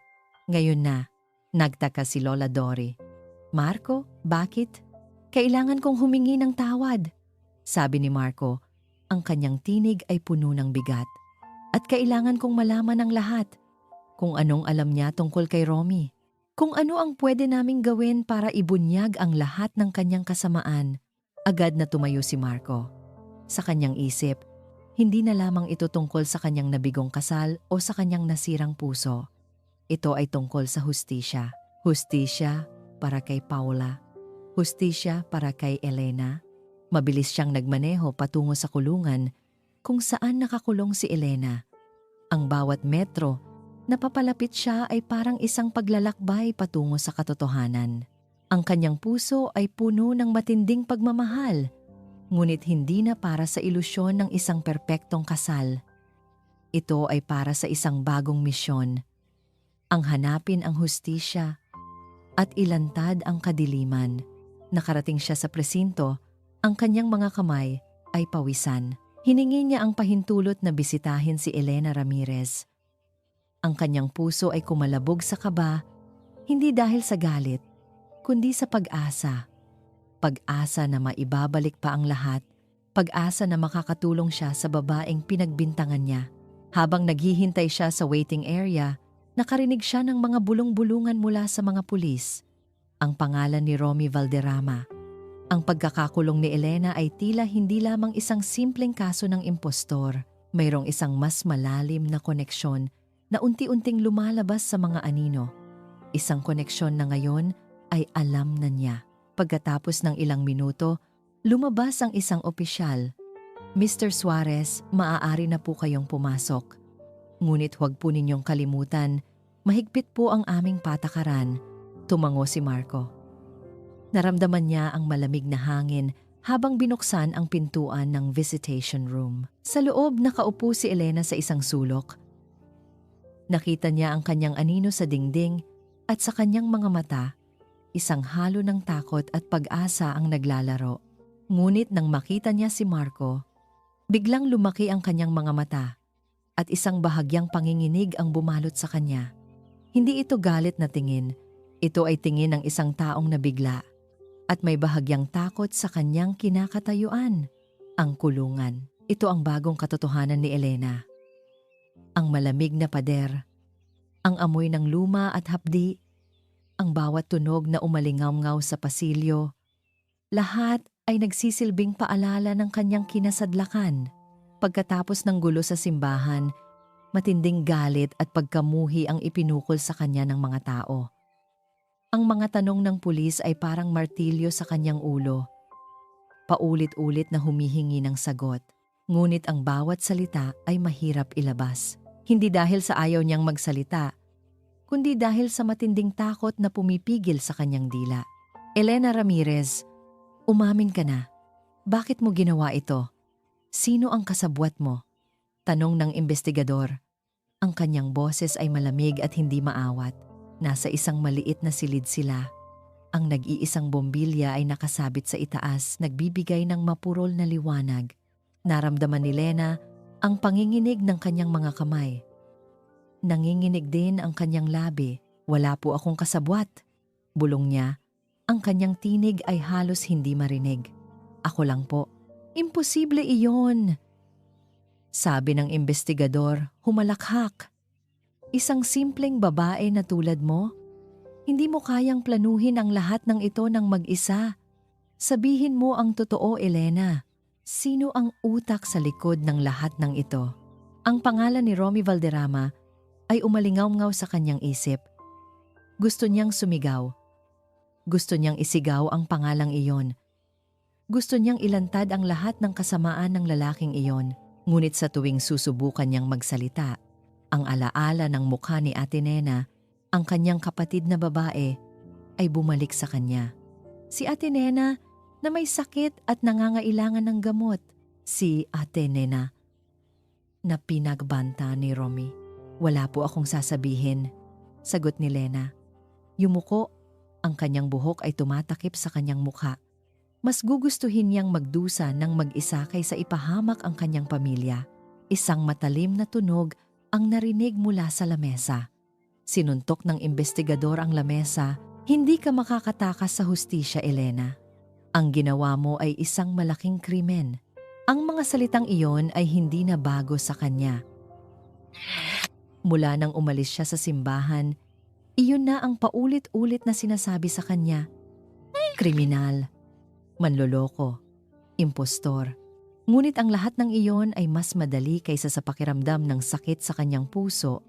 Ngayon na, nagtaka si Lola Dory. Marco, bakit? Kailangan kong humingi ng tawad, sabi ni Marco. Ang kanyang tinig ay puno ng bigat. At kailangan kong malaman ang lahat. Kung anong alam niya tungkol kay Romy. Kung ano ang pwede naming gawin para ibunyag ang lahat ng kanyang kasamaan. Agad na tumayo si Marco. Sa kanyang isip, hindi na lamang ito tungkol sa kanyang nabigong kasal o sa kanyang nasirang puso. Ito ay tungkol sa hustisya. Hustisya para kay Paula. Hustisya para kay Elena. Mabilis siyang nagmaneho patungo sa kulungan kung saan nakakulong si Elena. Ang bawat metro na papalapit siya ay parang isang paglalakbay patungo sa katotohanan. Ang kanyang puso ay puno ng matinding pagmamahal, ngunit hindi na para sa ilusyon ng isang perpektong kasal. Ito ay para sa isang bagong misyon. Ang hanapin ang hustisya at ilantad ang kadiliman. Nakarating siya sa presinto, ang kanyang mga kamay ay pawisan. Hiningi niya ang pahintulot na bisitahin si Elena Ramirez. Ang kanyang puso ay kumalabog sa kaba, hindi dahil sa galit, kundi sa pag-asa. Pag-asa na maibabalik pa ang lahat, pag-asa na makakatulong siya sa babaeng pinagbintangan niya. Habang naghihintay siya sa waiting area, nakarinig siya ng mga bulong-bulungan mula sa mga pulis. Ang pangalan ni Romy Valderrama. Ang pagkakakulong ni Elena ay tila hindi lamang isang simpleng kaso ng impostor. Mayroong isang mas malalim na koneksyon na unti-unting lumalabas sa mga anino. Isang koneksyon na ngayon ay alam na niya. Pagkatapos ng ilang minuto, lumabas ang isang opisyal. Mr. Suarez, maaari na po kayong pumasok. Ngunit huwag po ninyong kalimutan, mahigpit po ang aming patakaran. Tumango si Marco. Naramdaman niya ang malamig na hangin habang binuksan ang pintuan ng visitation room. Sa loob nakaupo si Elena sa isang sulok. Nakita niya ang kanyang anino sa dingding at sa kanyang mga mata, isang halo ng takot at pag-asa ang naglalaro. Ngunit nang makita niya si Marco, biglang lumaki ang kanyang mga mata at isang bahagyang panginginig ang bumalot sa kanya. Hindi ito galit na tingin, ito ay tingin ng isang taong nabigla at may bahagyang takot sa kanyang kinakatayuan. Ang kulungan. Ito ang bagong katotohanan ni Elena. Ang malamig na pader, ang amoy ng luma at hapdi, ang bawat tunog na umalingaw-ngaw sa pasilyo, lahat ay nagsisilbing paalala ng kanyang kinasadlakan. Pagkatapos ng gulo sa simbahan, matinding galit at pagkamuhi ang ipinukol sa kanya ng mga tao. Ang mga tanong ng pulis ay parang martilyo sa kanyang ulo. Paulit-ulit na humihingi ng sagot, ngunit ang bawat salita ay mahirap ilabas. Hindi dahil sa ayaw niyang magsalita, kundi dahil sa matinding takot na pumipigil sa kanyang dila. Elena Ramirez, umamin ka na. Bakit mo ginawa ito? Sino ang kasabwat mo? Tanong ng investigador. Ang kanyang boses ay malamig at hindi maawat. Nasa isang maliit na silid sila. Ang nag-iisang bombilya ay nakasabit sa itaas, nagbibigay ng mapurol na liwanag. Naramdaman ni Lena ang panginginig ng kanyang mga kamay. Nanginginig din ang kanyang labi. Wala po akong kasabwat. Bulong niya. Ang kanyang tinig ay halos hindi marinig. Ako lang po. Imposible iyon. Sabi ng investigador, humalakhak. Isang simpleng babae na tulad mo, hindi mo kayang planuhin ang lahat ng ito ng mag-isa. Sabihin mo ang totoo, Elena. Sino ang utak sa likod ng lahat ng ito? Ang pangalan ni Romy Valderrama ay umalingaw-ngaw sa kanyang isip. Gusto niyang sumigaw. Gusto niyang isigaw ang pangalang iyon. Gusto niyang ilantad ang lahat ng kasamaan ng lalaking iyon. Ngunit sa tuwing susubukan niyang magsalita, ang alaala ng mukha ni Ate Nena, ang kanyang kapatid na babae, ay bumalik sa kanya. Si Ate Nena na may sakit at nangangailangan ng gamot. Si Ate Nena na pinagbanta ni Romy. Wala po akong sasabihin, sagot ni Lena. Yumuko, ang kanyang buhok ay tumatakip sa kanyang mukha. Mas gugustuhin niyang magdusa ng mag-isa kaysa ipahamak ang kanyang pamilya. Isang matalim na tunog ang narinig mula sa lamesa. Sinuntok ng investigador ang lamesa. Hindi ka makakatakas sa hustisya, Elena. Ang ginawa mo ay isang malaking krimen. Ang mga salitang iyon ay hindi na bago sa kanya. Mula nang umalis siya sa simbahan, iyon na ang paulit-ulit na sinasabi sa kanya. Kriminal, manloloko, impostor. Ngunit ang lahat ng iyon ay mas madali kaysa sa pakiramdam ng sakit sa kanyang puso,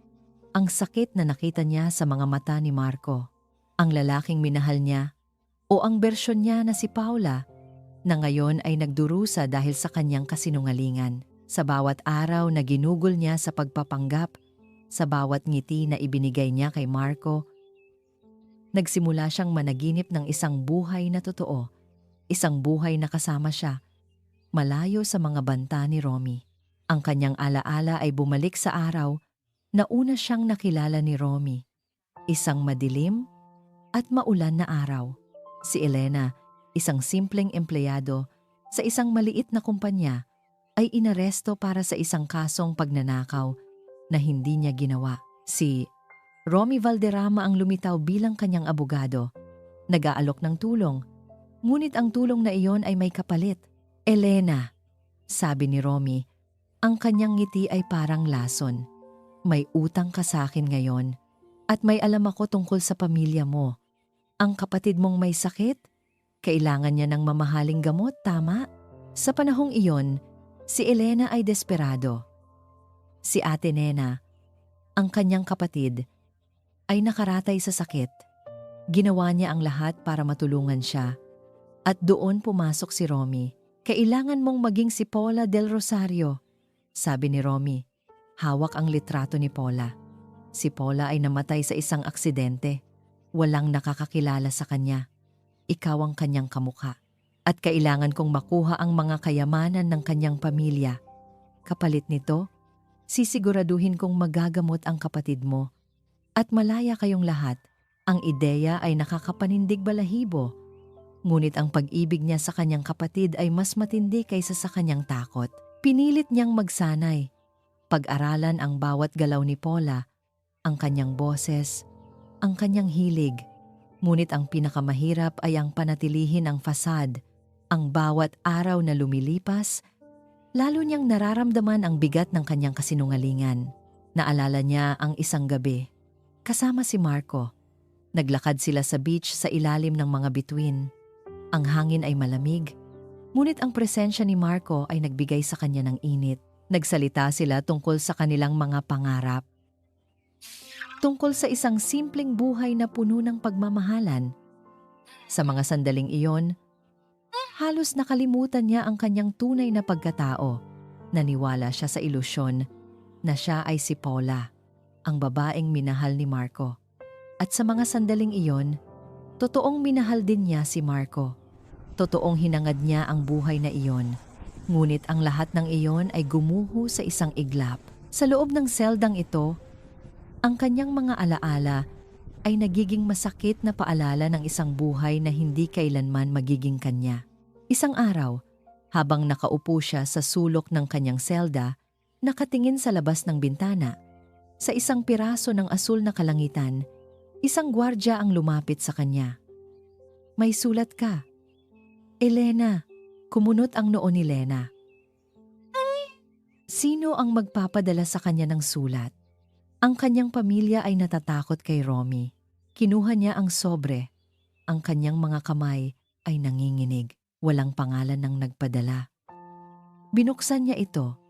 ang sakit na nakita niya sa mga mata ni Marco, ang lalaking minahal niya, o ang bersyon niya na si Paula, na ngayon ay nagdurusa dahil sa kanyang kasinungalingan. Sa bawat araw na ginugol niya sa pagpapanggap, sa bawat ngiti na ibinigay niya kay Marco, nagsimula siyang managinip ng isang buhay na totoo, isang buhay na kasama siya, malayo sa mga banta ni Romy. Ang kanyang alaala ay bumalik sa araw na una siyang nakilala ni Romy. Isang madilim at maulan na araw. Si Elena, isang simpleng empleyado sa isang maliit na kumpanya, ay inaresto para sa isang kasong pagnanakaw na hindi niya ginawa. Si Romy Valderrama ang lumitaw bilang kanyang abogado, nag-aalok ng tulong, ngunit ang tulong na iyon ay may kapalit. Elena, sabi ni Romy, ang kanyang ngiti ay parang lason. May utang ka sa akin ngayon at may alam ako tungkol sa pamilya mo. Ang kapatid mong may sakit, kailangan niya ng mamahaling gamot, tama? Sa panahong iyon, si Elena ay desperado. Si Ate Nena, ang kanyang kapatid, ay nakaratay sa sakit. Ginawa niya ang lahat para matulungan siya. At doon pumasok si Romy. Kailangan mong maging si Paula del Rosario, sabi ni Romy. Hawak ang litrato ni Paula. Si Paula ay namatay sa isang aksidente. Walang nakakakilala sa kanya. Ikaw ang kanyang kamukha. At kailangan kong makuha ang mga kayamanan ng kanyang pamilya. Kapalit nito, sisiguraduhin kong magagamot ang kapatid mo. At malaya kayong lahat. Ang ideya ay nakakapanindig balahibo. Ngunit ang pag-ibig niya sa kanyang kapatid ay mas matindi kaysa sa kanyang takot. Pinilit niyang magsanay. Pag-aralan ang bawat galaw ni Paula, ang kanyang boses, ang kanyang hilig. Ngunit ang pinakamahirap ay ang panatilihin ang fasad. Ang bawat araw na lumilipas, lalo niyang nararamdaman ang bigat ng kanyang kasinungalingan. Naalala niya ang isang gabi. Kasama si Marco. Naglakad sila sa beach sa ilalim ng mga bituin. Ang hangin ay malamig, ngunit ang presensya ni Marco ay nagbigay sa kanya ng init. Nagsalita sila tungkol sa kanilang mga pangarap. Tungkol sa isang simpleng buhay na puno ng pagmamahalan. Sa mga sandaling iyon, halos nakalimutan niya ang kanyang tunay na pagkatao. Naniwala siya sa ilusyon na siya ay si Paula, ang babaeng minahal ni Marco. At sa mga sandaling iyon, totoong minahal din niya si Marco. Totoong hinangad niya ang buhay na iyon. Ngunit ang lahat ng iyon ay gumuho sa isang iglap. Sa loob ng seldang ito, ang kanyang mga alaala ay nagiging masakit na paalala ng isang buhay na hindi kailanman magiging kanya. Isang araw, habang nakaupo siya sa sulok ng kanyang selda, nakatingin sa labas ng bintana. Sa isang piraso ng asul na kalangitan, isang gwardya ang lumapit sa kanya. May sulat ka. Elena, kumunot ang noo ni Lena. Sino ang magpapadala sa kanya ng sulat? Ang kanyang pamilya ay natatakot kay Romy. Kinuha niya ang sobre. Ang kanyang mga kamay ay nanginginig. Walang pangalan ng nagpadala. Binuksan niya ito.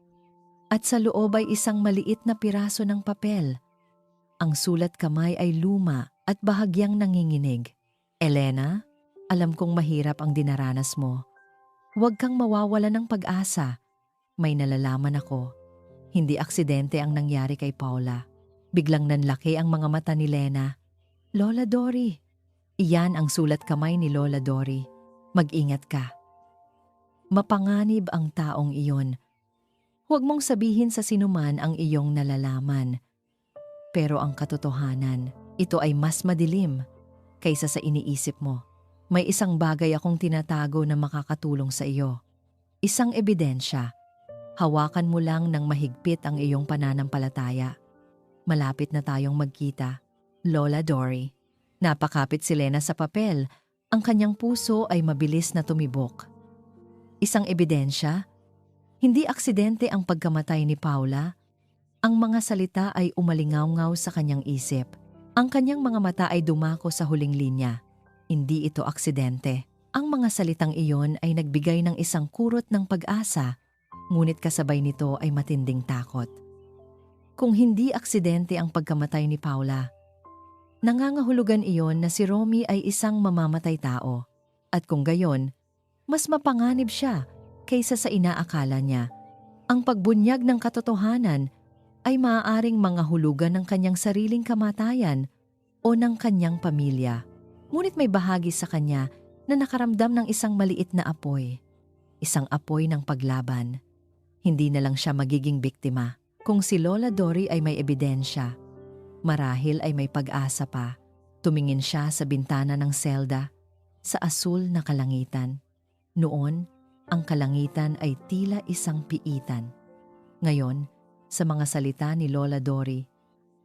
At sa loob ay isang maliit na piraso ng papel. Ang sulat kamay ay luma at bahagyang nanginginig. Elena, alam kong mahirap ang dinaranas mo. Huwag kang mawawala ng pag-asa. May nalalaman ako. Hindi aksidente ang nangyari kay Paula. Biglang nanlaki ang mga mata ni Lena. Lola Dory. Iyan ang sulat kamay ni Lola Dory. Mag-ingat ka. Mapanganib ang taong iyon. Huwag mong sabihin sa sinuman ang iyong nalalaman. Pero ang katotohanan, ito ay mas madilim kaysa sa iniisip mo. May isang bagay akong tinatago na makakatulong sa iyo. Isang ebidensya. Hawakan mo lang ng mahigpit ang iyong pananampalataya. Malapit na tayong magkita. Lola Dory. Napakapit si Lena sa papel. Ang kanyang puso ay mabilis na tumibok. Isang ebidensya? Hindi aksidente ang pagkamatay ni Paula. Ang mga salita ay umalingaw-ngaw sa kanyang isip. Ang kanyang mga mata ay dumako sa huling linya. Hindi ito aksidente. Ang mga salitang iyon ay nagbigay ng isang kurot ng pag-asa, ngunit kasabay nito ay matinding takot. Kung hindi aksidente ang pagkamatay ni Paula, nangangahulugan iyon na si Romy ay isang mamamatay tao. At kung gayon, mas mapanganib siya kaysa sa inaakala niya. Ang pagbunyag ng katotohanan ay maaaring mangahulugan ng kanyang sariling kamatayan o ng kanyang pamilya. Ngunit may bahagi sa kanya na nakaramdam ng isang maliit na apoy. Isang apoy ng paglaban. Hindi na lang siya magiging biktima. Kung si Lola Dory ay may ebidensya, marahil ay may pag-asa pa. Tumingin siya sa bintana ng selda, sa asul na kalangitan. Noon, ang kalangitan ay tila isang piitan. Ngayon, sa mga salita ni Lola Dory,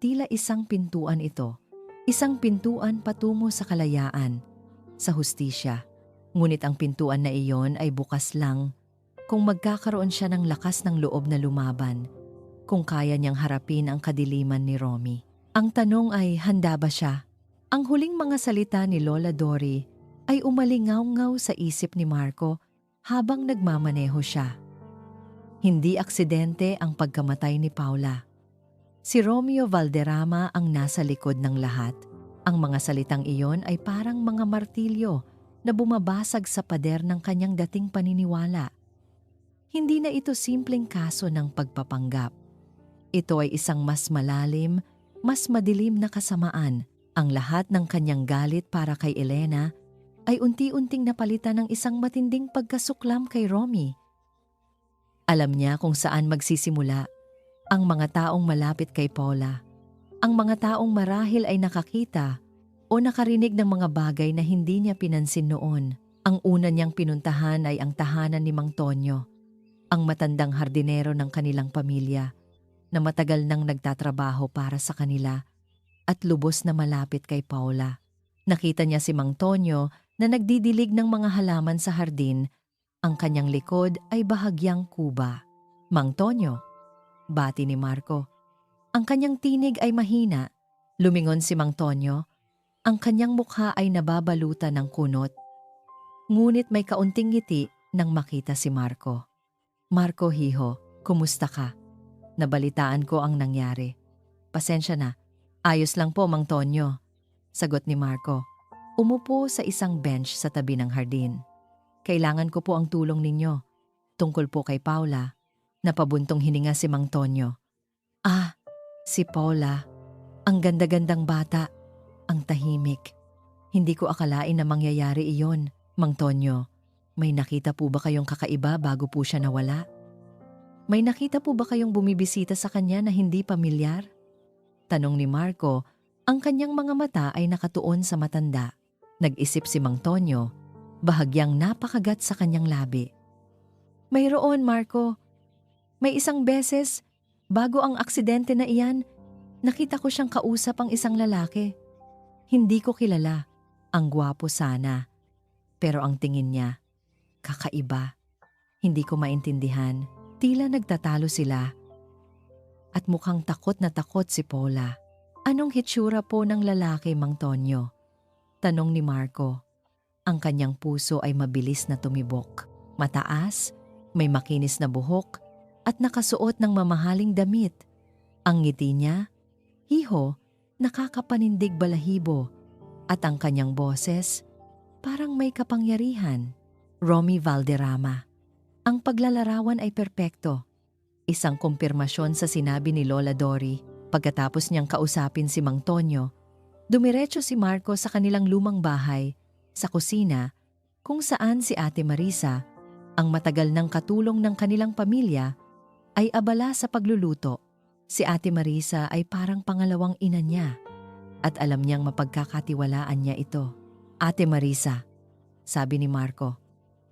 tila isang pintuan ito. Isang pintuan patungo sa kalayaan, sa hustisya. Ngunit ang pintuan na iyon ay bukas lang kung magkakaroon siya ng lakas ng loob na lumaban, kung kaya niyang harapin ang kadiliman ni Romy. Ang tanong ay, handa ba siya? Ang huling mga salita ni Lola Dory ay umalingaw-ngaw sa isip ni Marco habang nagmamaneho siya. Hindi aksidente ang pagkamatay ni Paula. Si Romeo Valderrama ang nasa likod ng lahat. Ang mga salitang iyon ay parang mga martilyo na bumabasag sa pader ng kanyang dating paniniwala. Hindi na ito simpleng kaso ng pagpapanggap. Ito ay isang mas malalim, mas madilim na kasamaan. Ang lahat ng kanyang galit para kay Elena ay unti-unting napalitan ng isang matinding pagkasuklam kay Romy. Alam niya kung saan magsisimula ang mga taong malapit kay Paula. Ang mga taong marahil ay nakakita o nakarinig ng mga bagay na hindi niya pinansin noon. Ang una niyang pinuntahan ay ang tahanan ni Mang Tonyo, ang matandang hardinero ng kanilang pamilya na matagal nang nagtatrabaho para sa kanila at lubos na malapit kay Paula. Nakita niya si Mang Tonyo na nagdidilig ng mga halaman sa hardin. Ang kanyang likod ay bahagyang kuba. Mang Tonyo, bati ni Marco. Ang kanyang tinig ay mahina. Lumingon si Mang Tonyo. Ang kanyang mukha ay nababalutan ng kunot. Ngunit may kaunting ngiti nang makita si Marco. Marco, hiho, kumusta ka? Nabalitaan ko ang nangyari. Pasensya na. Ayos lang po, Mang Tonyo. Sagot ni Marco. Umupo sa isang bench sa tabi ng hardin. Kailangan ko po ang tulong ninyo. Tungkol po kay Paula. Napabuntong hininga si Mang Tonyo. Ah, si Paula. Ang ganda-gandang bata. Ang tahimik. Hindi ko akalain na mangyayari iyon, Mang Tonyo. May nakita po ba kayong kakaiba bago po siya nawala? May nakita po ba kayong bumibisita sa kanya na hindi pamilyar? Tanong ni Marco, ang kanyang mga mata ay nakatuon sa matanda. Nag-isip si Mang Tonyo, bahagyang napakagat sa kanyang labi. Mayroon, Marco. May isang beses, bago ang aksidente na iyan, nakita ko siyang kausap ang isang lalaki. Hindi ko kilala. Ang gwapo sana. Pero ang tingin niya, kakaiba. Hindi ko maintindihan. Tila nagtatalo sila. At mukhang takot na takot si Paula. Anong hitsura po ng lalaki, Mang Tonyo? Tanong ni Marco. Ang kanyang puso ay mabilis na tumibok. Mataas, may makinis na buhok, at nakasuot ng mamahaling damit. Ang ngiti niya, hiho, nakakapanindig balahibo, At ang kanyang boses, parang may kapangyarihan. Romy Valderrama. Ang paglalarawan ay perpekto. Isang kumpirmasyon sa sinabi ni Lola Dory. Pagkatapos niyang kausapin si Mang Tonyo, dumiretso si Marco sa kanilang lumang bahay, sa kusina, kung saan si Ate Marisa, ang matagal ng katulong ng kanilang pamilya, ay abala sa pagluluto. Si Ate Marisa ay parang pangalawang ina niya at alam niyang mapagkakatiwalaan niya ito. Ate Marisa, sabi ni Marco.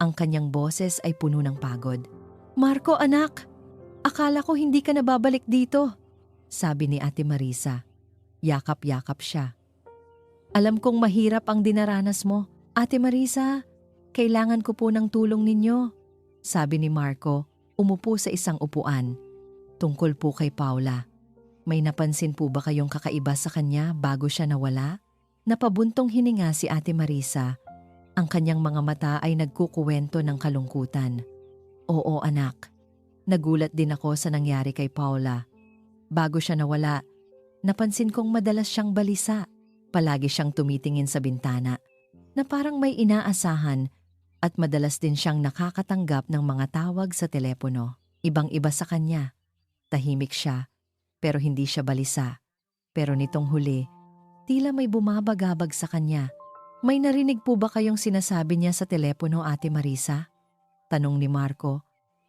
Ang kanyang boses ay puno ng pagod. Marco anak, akala ko hindi ka nababalik dito, sabi ni Ate Marisa. Yakap-yakap siya. Alam kong mahirap ang dinaranas mo. Ate Marisa, kailangan ko po ng tulong ninyo, sabi ni Marco, umupo sa isang upuan. Tungkol po kay Paula. May napansin po ba kayong kakaiba sa kanya bago siya nawala? Napabuntong hininga si Ate Marisa. Ang kanyang mga mata ay nagkukuwento ng kalungkutan. Oo anak, nagulat din ako sa nangyari kay Paula. Bago siya nawala, napansin kong madalas siyang balisa. Palagi siyang tumitingin sa bintana na parang may inaasahan at madalas din siyang nakakatanggap ng mga tawag sa telepono. Ibang-iba sa kanya. Tahimik siya, pero hindi siya balisa. Pero nitong huli, tila may bumabagabag sa kanya. May narinig po ba kayong sinasabi niya sa telepono, Ate Marisa? Tanong ni Marco.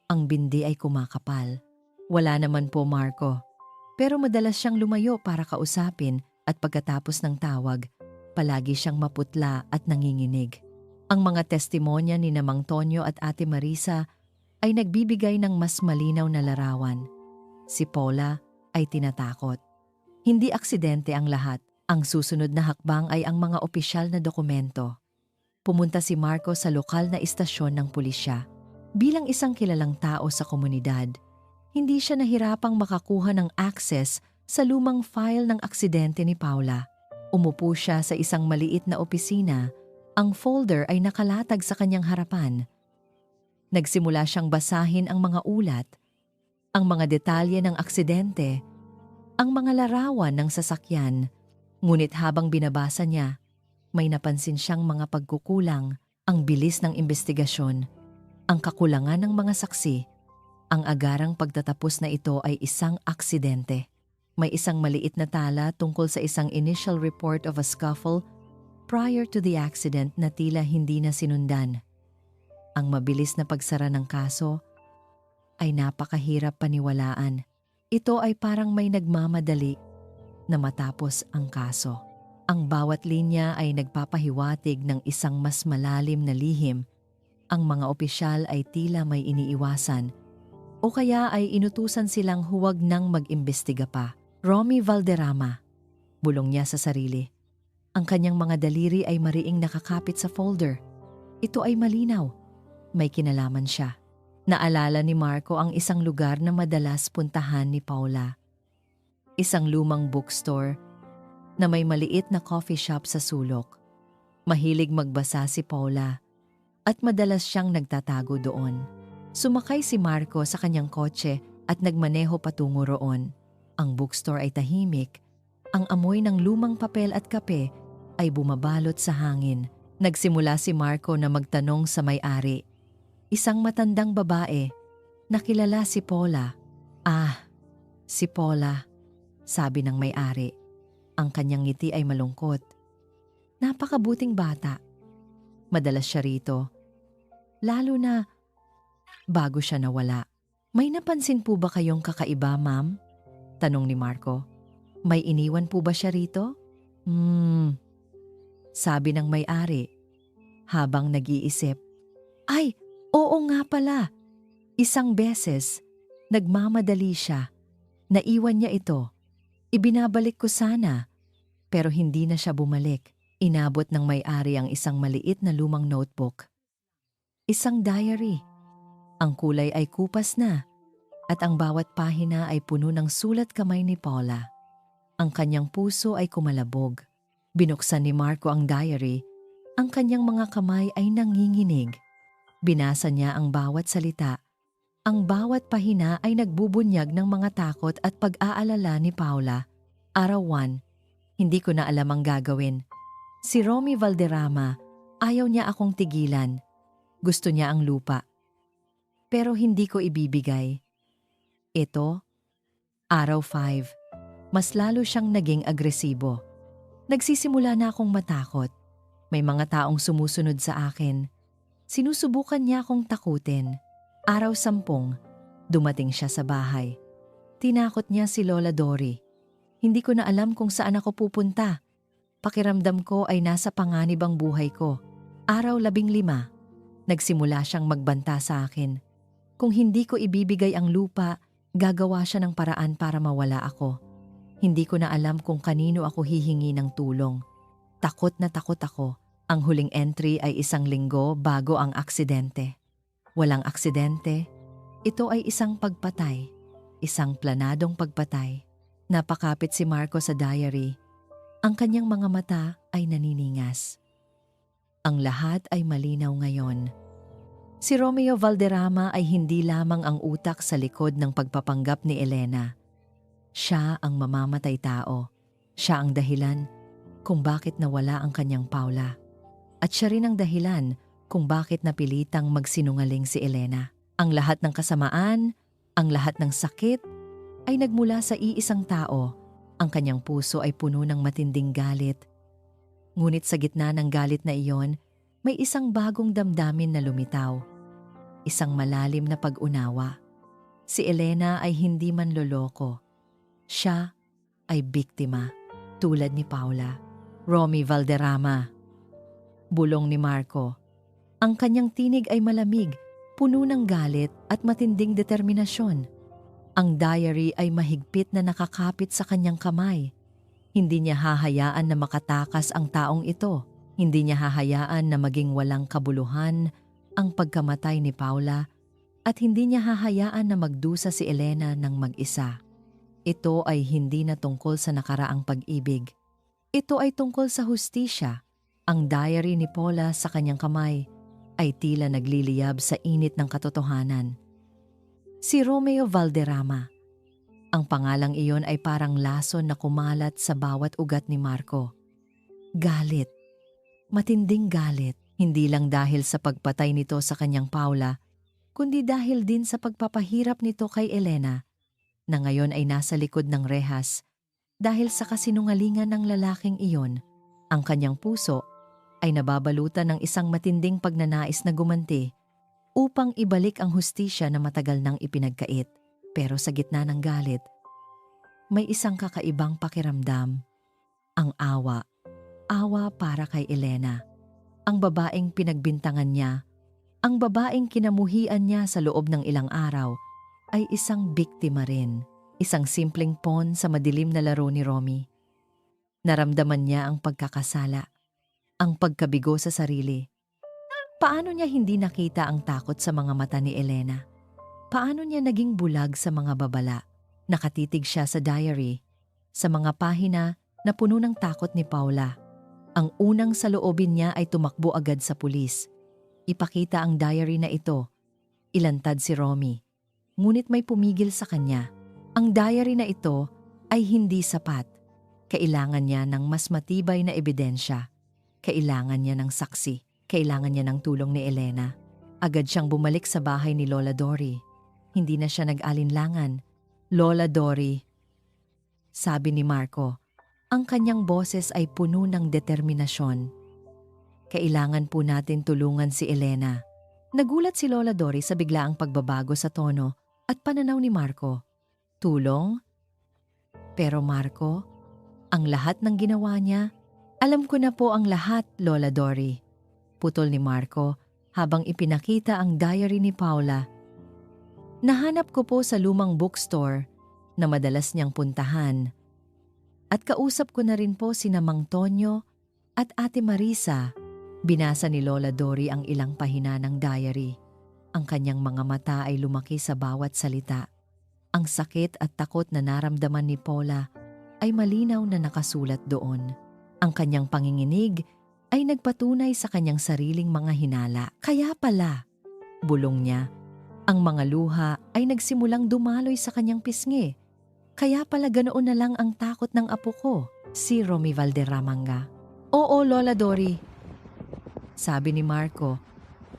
Ang bindi ay kumakapal. Wala naman po, Marco. Pero madalas siyang lumayo para kausapin at pagkatapos ng tawag, palagi siyang maputla at nanginginig. Ang mga testimonya ni Mang Tonyo at Ate Marisa ay nagbibigay ng mas malinaw na larawan. Si Paula ay tinatakot. Hindi aksidente ang lahat. Ang susunod na hakbang ay ang mga opisyal na dokumento. Pumunta si Marco sa lokal na istasyon ng pulisya. Bilang isang kilalang tao sa komunidad, hindi siya nahirapang makakuha ng access sa lumang file ng aksidente ni Paula. Umupo siya sa isang maliit na opisina. Ang folder ay nakalatag sa kanyang harapan. Nagsimula siyang basahin ang mga ulat, ang mga detalye ng aksidente, ang mga larawan ng sasakyan. Ngunit habang binabasa niya, may napansin siyang mga pagkukulang, ang bilis ng investigasyon, ang kakulangan ng mga saksi. Ang agarang pagtatapos na ito ay isang aksidente. May isang maliit na tala tungkol sa isang initial report of a scuffle prior to the accident na tila hindi na sinundan. Ang mabilis na pagsara ng kaso ay napakahirap paniwalaan. Ito ay parang may nagmamadali na matapos ang kaso. Ang bawat linya ay nagpapahiwatig ng isang mas malalim na lihim. Ang mga opisyal ay tila may iniiwasan o kaya ay inutusan silang huwag nang mag-imbestiga pa. Romy Valderrama, bulong niya sa sarili. Ang kanyang mga daliri ay mariing nakakapit sa folder. Ito ay malinaw. May kinalaman siya. Naalala ni Marco ang isang lugar na madalas puntahan ni Paula. Isang lumang bookstore na may maliit na coffee shop sa sulok. Mahilig magbasa si Paula at madalas siyang nagtatago doon. Sumakay si Marco sa kanyang kotse at nagmaneho patungo roon. Ang bookstore ay tahimik. Ang amoy ng lumang papel at kape ay bumabalot sa hangin. Nagsimula si Marco na magtanong sa may-ari. Isang matandang babae, nakilala si Paula. Ah, si Paula, sabi ng may-ari. Ang kanyang ngiti ay malungkot. Napakabuting bata. Madalas siya rito. Lalo na bago siya nawala. May napansin po ba kayong kakaiba, ma'am? Tanong ni Marco. May iniwan po ba siya rito? Sabi ng may-ari. Habang nag-iisip. Ay, oo nga pala. Isang beses, nagmamadali siya. Naiwan niya ito. Ibinabalik ko sana. Pero hindi na siya bumalik. Inabot ng may-ari ang isang maliit na lumang notebook. Isang diary. Ang kulay ay kupas na at ang bawat pahina ay puno ng sulat kamay ni Paula. Ang kanyang puso ay kumalabog. Binuksan ni Marco ang diary. Ang kanyang mga kamay ay nanginginig. Binasa niya ang bawat salita. Ang bawat pahina ay nagbubunyag ng mga takot at pag-aalala ni Paula. Araw 1, hindi ko na alam ang gagawin. Si Romy Valderrama, ayaw niya akong tigilan. Gusto niya ang lupa. Pero hindi ko ibibigay. Ito, araw 5. Mas lalo siyang naging agresibo. Nagsisimula na akong matakot. May mga taong sumusunod sa akin. Sinusubukan niya akong takutin. Araw 10, dumating siya sa bahay. Tinakot niya si Lola Dory. Hindi ko na alam kung saan ako pupunta. Pakiramdam ko ay nasa panganib ang buhay ko. Araw 15, nagsimula siyang magbanta sa akin. Kung hindi ko ibibigay ang lupa, gagawa siya ng paraan para mawala ako. Hindi ko na alam kung kanino ako hihingi ng tulong. Takot na takot ako. Ang huling entry ay 1 linggo bago ang aksidente. Walang aksidente. Ito ay isang pagpatay. Isang planadong pagpatay. Napakapit si Marco sa diary. Ang kanyang mga mata ay naniningas. Ang lahat ay malinaw ngayon. Si Romeo Valderrama ay hindi lamang ang utak sa likod ng pagpapanggap ni Elena. Siya ang mamamatay tao. Siya ang dahilan kung bakit nawala ang kanyang Paula. At siya rin ang dahilan kung bakit napilitang magsinungaling si Elena. Ang lahat ng kasamaan, ang lahat ng sakit, ay nagmula sa iisang tao. Ang kanyang puso ay puno ng matinding galit. Ngunit sa gitna ng galit na iyon, may isang bagong damdamin na lumitaw. Isang malalim na pag-unawa. Si Elena ay hindi manloloko. Siya ay biktima, tulad ni Paula. Romy Valderrama. Bulong ni Marco. Ang kanyang tinig ay malamig, puno ng galit at matinding determinasyon. Ang diary ay mahigpit na nakakapit sa kanyang kamay. Hindi niya hahayaan na makatakas ang taong ito. Hindi niya hahayaan na maging walang kabuluhan ang pagkamatay ni Paula at hindi niya hahayaan na magdusa si Elena ng mag-isa. Ito ay hindi na tungkol sa nakaraang pag-ibig. Ito ay tungkol sa hustisya. Ang diary ni Paula sa kanyang kamay ay tila nagliliyab sa init ng katotohanan. Si Romeo Valderrama. Ang pangalang iyon ay parang lason na kumalat sa bawat ugat ni Marco. Galit. Matinding galit. Hindi lang dahil sa pagpatay nito sa kanyang Paula, kundi dahil din sa pagpapahirap nito kay Elena, na ngayon ay nasa likod ng rehas dahil sa kasinungalingan ng lalaking iyon. Ang kanyang puso ay nababalutan ng isang matinding pagnanais na gumanti upang ibalik ang hustisya na matagal nang ipinagkait. Pero sa gitna ng galit, may isang kakaibang pakiramdam. Ang awa. Awa para kay Elena. Ang babaeng pinagbintangan niya, ang babaeng kinamuhian niya sa loob ng ilang araw, ay isang biktima rin. Isang simpleng pawn sa madilim na laro ni Romy. Naramdaman niya ang pagkakasala, ang pagkabigo sa sarili. Paano niya hindi nakita ang takot sa mga mata ni Elena? Paano niya naging bulag sa mga babala? Nakatitig siya sa diary, sa mga pahina na puno ng takot ni Paula. Ang unang saloobin niya ay tumakbo agad sa pulis. Ipakita ang diary na ito. Ilantad si Romy. Ngunit may pumigil sa kanya. Ang diary na ito ay hindi sapat. Kailangan niya ng mas matibay na ebidensya. Kailangan niya ng saksi. Kailangan niya ng tulong ni Elena. Agad siyang bumalik sa bahay ni Lola Dory. Hindi na siya nag-alinlangan. Lola Dory, sabi ni Marco. Ang kanyang boses ay puno ng determinasyon. Kailangan po natin tulungan si Elena. Nagulat si Lola Dory sa biglaang pagbabago sa tono at pananaw ni Marco. Tulong? Pero Marco, ang lahat ng ginawa niya, alam ko na po ang lahat, Lola Dory. Putol ni Marco habang ipinakita ang diary ni Paula. Nahanap ko po sa lumang bookstore na madalas niyang puntahan. At kausap ko na rin po sina Mang Tonyo at Ate Marisa. Binasa ni Lola Dory ang ilang pahina ng diary. Ang kanyang mga mata ay lumaki sa bawat salita. Ang sakit at takot na naramdaman ni Paula ay malinaw na nakasulat doon. Ang kanyang panginginig ay nagpatunay sa kanyang sariling mga hinala. Kaya pala, bulong niya, ang mga luha ay nagsimulang dumaloy sa kanyang pisngi. Kaya pala ganoon na lang ang takot ng apo ko, si Romy Valderrama nga. Oo, Lola Dory, sabi ni Marco.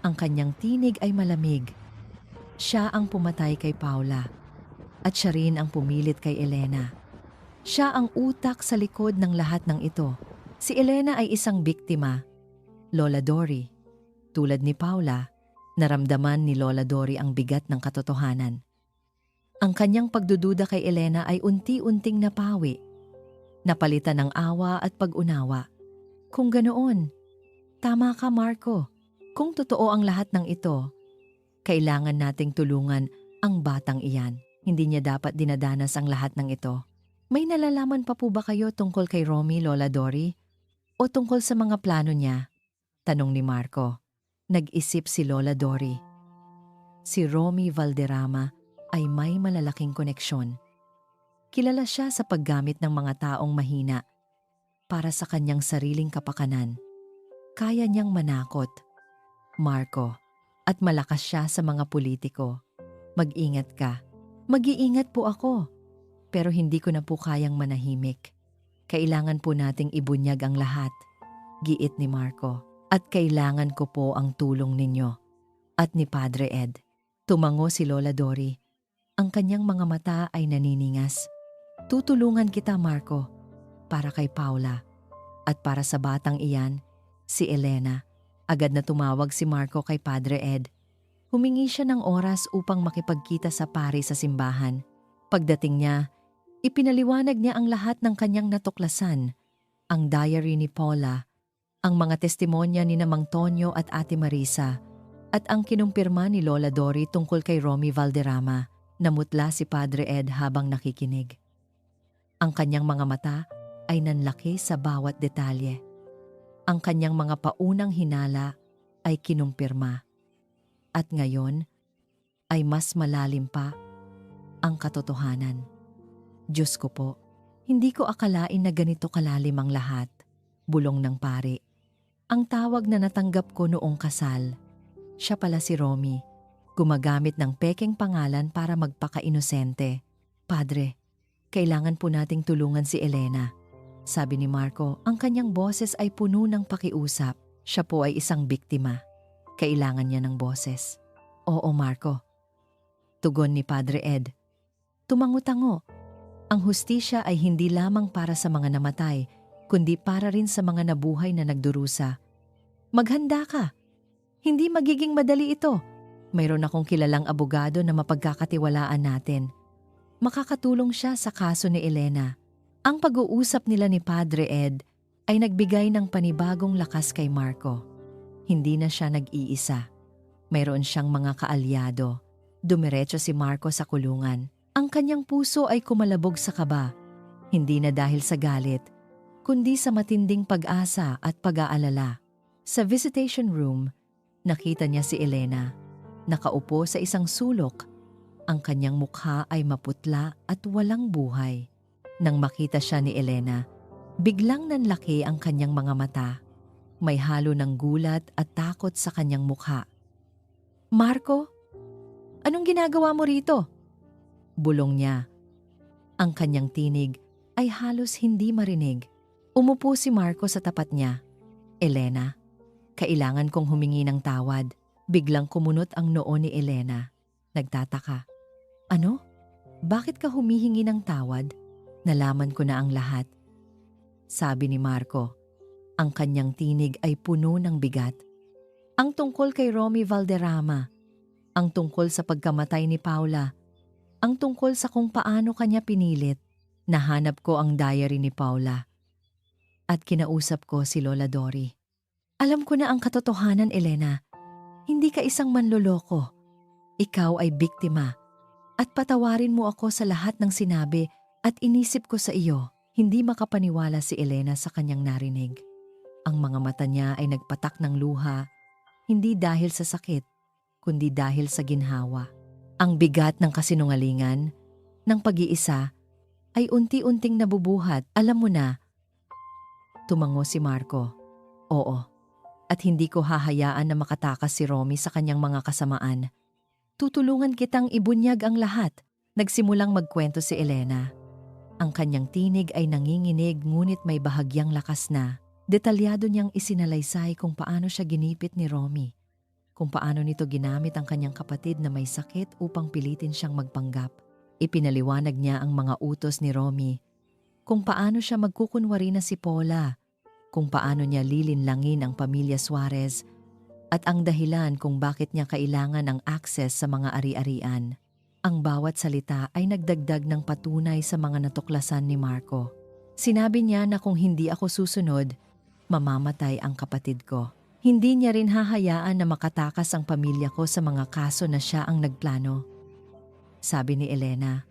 Ang kanyang tinig ay malamig. Siya ang pumatay kay Paula at siya rin ang pumilit kay Elena. Siya ang utak sa likod ng lahat ng ito. Si Elena ay isang biktima, Lola Dory. Tulad ni Paula, naramdaman ni Lola Dory ang bigat ng katotohanan. Ang kanyang pagdududa kay Elena ay unti-unting napawi, napalitan ng awa at pag-unawa. Kung ganoon, tama ka Marco. Kung totoo ang lahat ng ito, kailangan nating tulungan ang batang iyan. Hindi niya dapat dinadanas ang lahat ng ito. May nalalaman pa po ba kayo tungkol kay Romy, Lola Dory? O tungkol sa mga plano niya? Tanong ni Marco. Nag-isip si Lola Dory. Si Romy Valderrama ay may malalaking koneksyon. Kilala siya sa paggamit ng mga taong mahina para sa kanyang sariling kapakanan. Kaya niyang manakot, Marco, at malakas siya sa mga politiko. Mag-ingat ka. Mag-iingat po ako. Pero hindi ko na po kayang manahimik. Kailangan po nating ibunyag ang lahat, giit ni Marco. At kailangan ko po ang tulong ninyo. At ni Padre Ed. Tumango si Lola Dory. Ang kanyang mga mata ay naniningas. Tutulungan kita, Marco, para kay Paula. At para sa batang iyan, si Elena. Agad na tumawag si Marco kay Padre Ed. Humingi siya ng oras upang makipagkita sa pari sa simbahan. Pagdating niya, ipinaliwanag niya ang lahat ng kanyang natuklasan, ang diary ni Paula, ang mga testimonya ni Mang Tonyo at Ate Marisa, at ang kinumpirma ni Lola Dory tungkol kay Romy Valderrama. Namutla si Padre Ed habang nakikinig. Ang kanyang mga mata ay nanlaki sa bawat detalye. Ang kanyang mga paunang hinala ay kinumpirma. At ngayon ay mas malalim pa ang katotohanan. Diyos ko po, hindi ko akalain na ganito kalalim ang lahat. Bulong ng pari. Ang tawag na natanggap ko noong kasal. Siya pala si Romy, gumagamit ng pekeng pangalan para magpaka-inosente. Padre, kailangan po nating tulungan si Elena. Sabi ni Marco, ang kanyang boses ay puno ng pakiusap. Siya po ay isang biktima. Kailangan niya ng boses. Oo, Marco. Tugon ni Padre Ed. Tumango-tango. Ang hustisya ay hindi lamang para sa mga namatay, kundi para rin sa mga nabuhay na nagdurusa. Maghanda ka. Hindi magiging madali ito. Mayroon akong kilalang abogado na mapagkakatiwalaan natin. Makakatulong siya sa kaso ni Elena. Ang pag-uusap nila ni Padre Ed ay nagbigay ng panibagong lakas kay Marco. Hindi na siya nag-iisa. Mayroon siyang mga kaalyado. Dumiretso si Marco sa kulungan. Ang kanyang puso ay kumalabog sa kaba. Hindi na dahil sa galit, kundi sa matinding pag-asa at pag-aalala. Sa visitation room, nakita niya si Elena. Nakaupo sa isang sulok. Ang kanyang mukha ay maputla at walang buhay. Nang makita siya ni Elena, biglang nanlaki ang kanyang mga mata. May halo ng gulat at takot sa kanyang mukha. Marco, anong ginagawa mo rito? Bulong niya. Ang kanyang tinig ay halos hindi marinig. Umupo si Marco sa tapat niya. Elena, kailangan kong humingi ng tawad. Biglang kumunot ang noo ni Elena. Nagtataka. Ano? Bakit ka humihingi ng tawad? Nalaman ko na ang lahat. Sabi ni Marco. Ang kanyang tinig ay puno ng bigat. Ang tungkol kay Romy Valderrama. Ang tungkol sa pagkamatay ni Paula. Ang tungkol sa kung paano kanya pinilit. Nahanap ko ang diary ni Paula. At kinausap ko si Lola Dory. Alam ko na ang katotohanan, Elena. Hindi ka isang manloloko. Ikaw ay biktima. At patawarin mo ako sa lahat ng sinabi at inisip ko sa iyo. Hindi makapaniwala si Elena sa kanyang narinig. Ang mga mata niya ay nagpatak ng luha, hindi dahil sa sakit, kundi dahil sa ginhawa. Ang bigat ng kasinungalingan, ng pag-iisa, ay unti-unting nabubuhat. Alam mo na. Tumango si Marco. Oo. At hindi ko hahayaan na makatakas si Romy sa kanyang mga kasamaan. Tutulungan kitang ibunyag ang lahat. Nagsimulang magkwento si Elena. Ang kanyang tinig ay nanginginig ngunit may bahagyang lakas na. Detalyado niyang isinalaysay kung paano siya ginipit ni Romy, kung paano nito ginamit ang kanyang kapatid na may sakit upang pilitin siyang magpanggap. Ipinaliwanag niya ang mga utos ni Romy, kung paano siya magkukunwari na si Paula, kung paano niya lilinlangin ang pamilya Suarez, at ang dahilan kung bakit niya kailangan ang access sa mga ari-arian. Ang bawat salita ay nagdagdag ng patunay sa mga natuklasan ni Marco. Sinabi niya na kung hindi ako susunod, mamamatay ang kapatid ko. Hindi niya rin hahayaan na makatakas ang pamilya ko sa mga kaso na siya ang nagplano. Sabi ni Elena,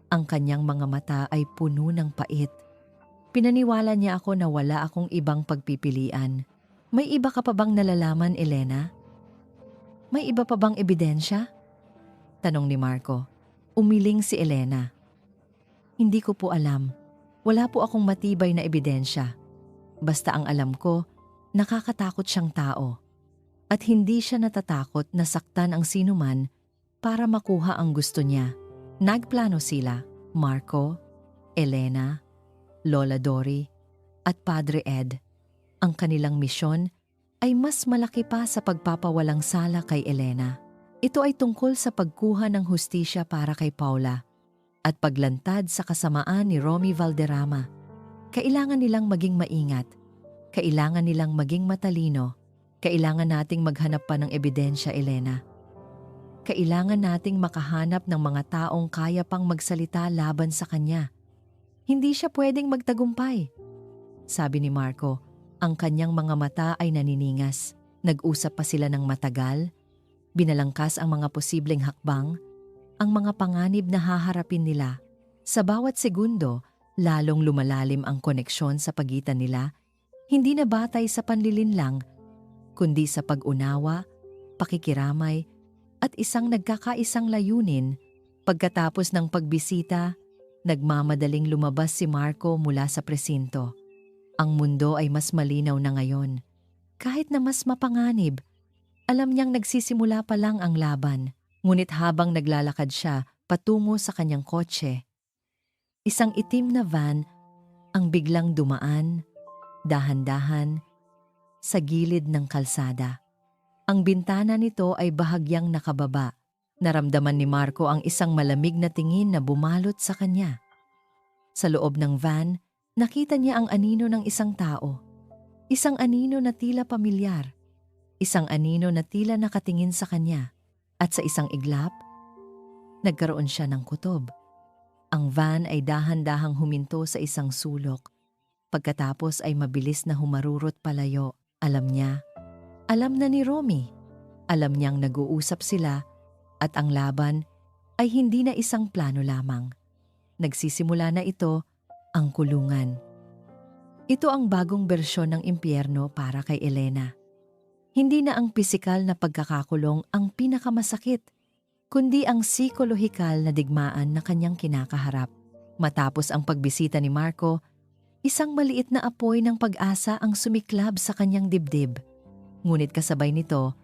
ang kanyang mga mata ay puno ng pait. Pinaniwala niya ako na wala akong ibang pagpipilian. May iba ka pa bang nalalaman, Elena? May iba pa bang ebidensya? Tanong ni Marco. Umiling si Elena. Hindi ko po alam. Wala po akong matibay na ebidensya. Basta ang alam ko, nakakatakot siyang tao. At hindi siya natatakot na saktan ang sinuman para makuha ang gusto niya. Nagplano sila, Marco, Elena, Lola Dory, at Padre Ed. Ang kanilang misyon ay mas malaki pa sa pagpapawalang sala kay Elena. Ito ay tungkol sa pagkuha ng hustisya para kay Paula at paglantad sa kasamaan ni Romy Valderrama. Kailangan nilang maging maingat. Kailangan nilang maging matalino. Kailangan nating maghanap pa ng ebidensya, Elena. Kailangan nating makahanap ng mga taong kaya pang magsalita laban sa kanya. Hindi siya pwedeng magtagumpay. Sabi ni Marco, ang kanyang mga mata ay naniningas. Nag-usap pa sila ng matagal. Binalangkas ang mga posibleng hakbang, ang mga panganib na haharapin nila. Sa bawat segundo, lalong lumalalim ang koneksyon sa pagitan nila, hindi na batay sa panlilinlang, kundi sa pag-unawa, pakikiramay, at isang nagkakaisang layunin. Pagkatapos ng pagbisita, nagmamadaling lumabas si Marco mula sa presinto. Ang mundo ay mas malinaw na ngayon. Kahit na mas mapanganib, alam niyang nagsisimula pa lang ang laban. Ngunit habang naglalakad siya patungo sa kanyang kotse, isang itim na van ang biglang dumaan, dahan-dahan, sa gilid ng kalsada. Ang bintana nito ay bahagyang nakababa. Naramdaman ni Marco ang isang malamig na tingin na bumalot sa kanya. Sa loob ng van, nakita niya ang anino ng isang tao. Isang anino na tila pamilyar. Isang anino na tila nakatingin sa kanya. At sa isang iglap, nagkaroon siya ng kutob. Ang van ay dahan-dahang huminto sa isang sulok. Pagkatapos ay mabilis na humarurot palayo. Alam niya, alam na ni Romy. Alam niyang nag-uusap sila at ang laban ay hindi na isang plano lamang. Nagsisimula na ito, ang kulungan. Ito ang bagong bersyon ng impyerno para kay Elena. Hindi na ang pisikal na pagkakakulong ang pinakamasakit, kundi ang psikolohikal na digmaan na kanyang kinakaharap. Matapos ang pagbisita ni Marco, isang maliit na apoy ng pag-asa ang sumiklab sa kanyang dibdib. Ngunit kasabay nito,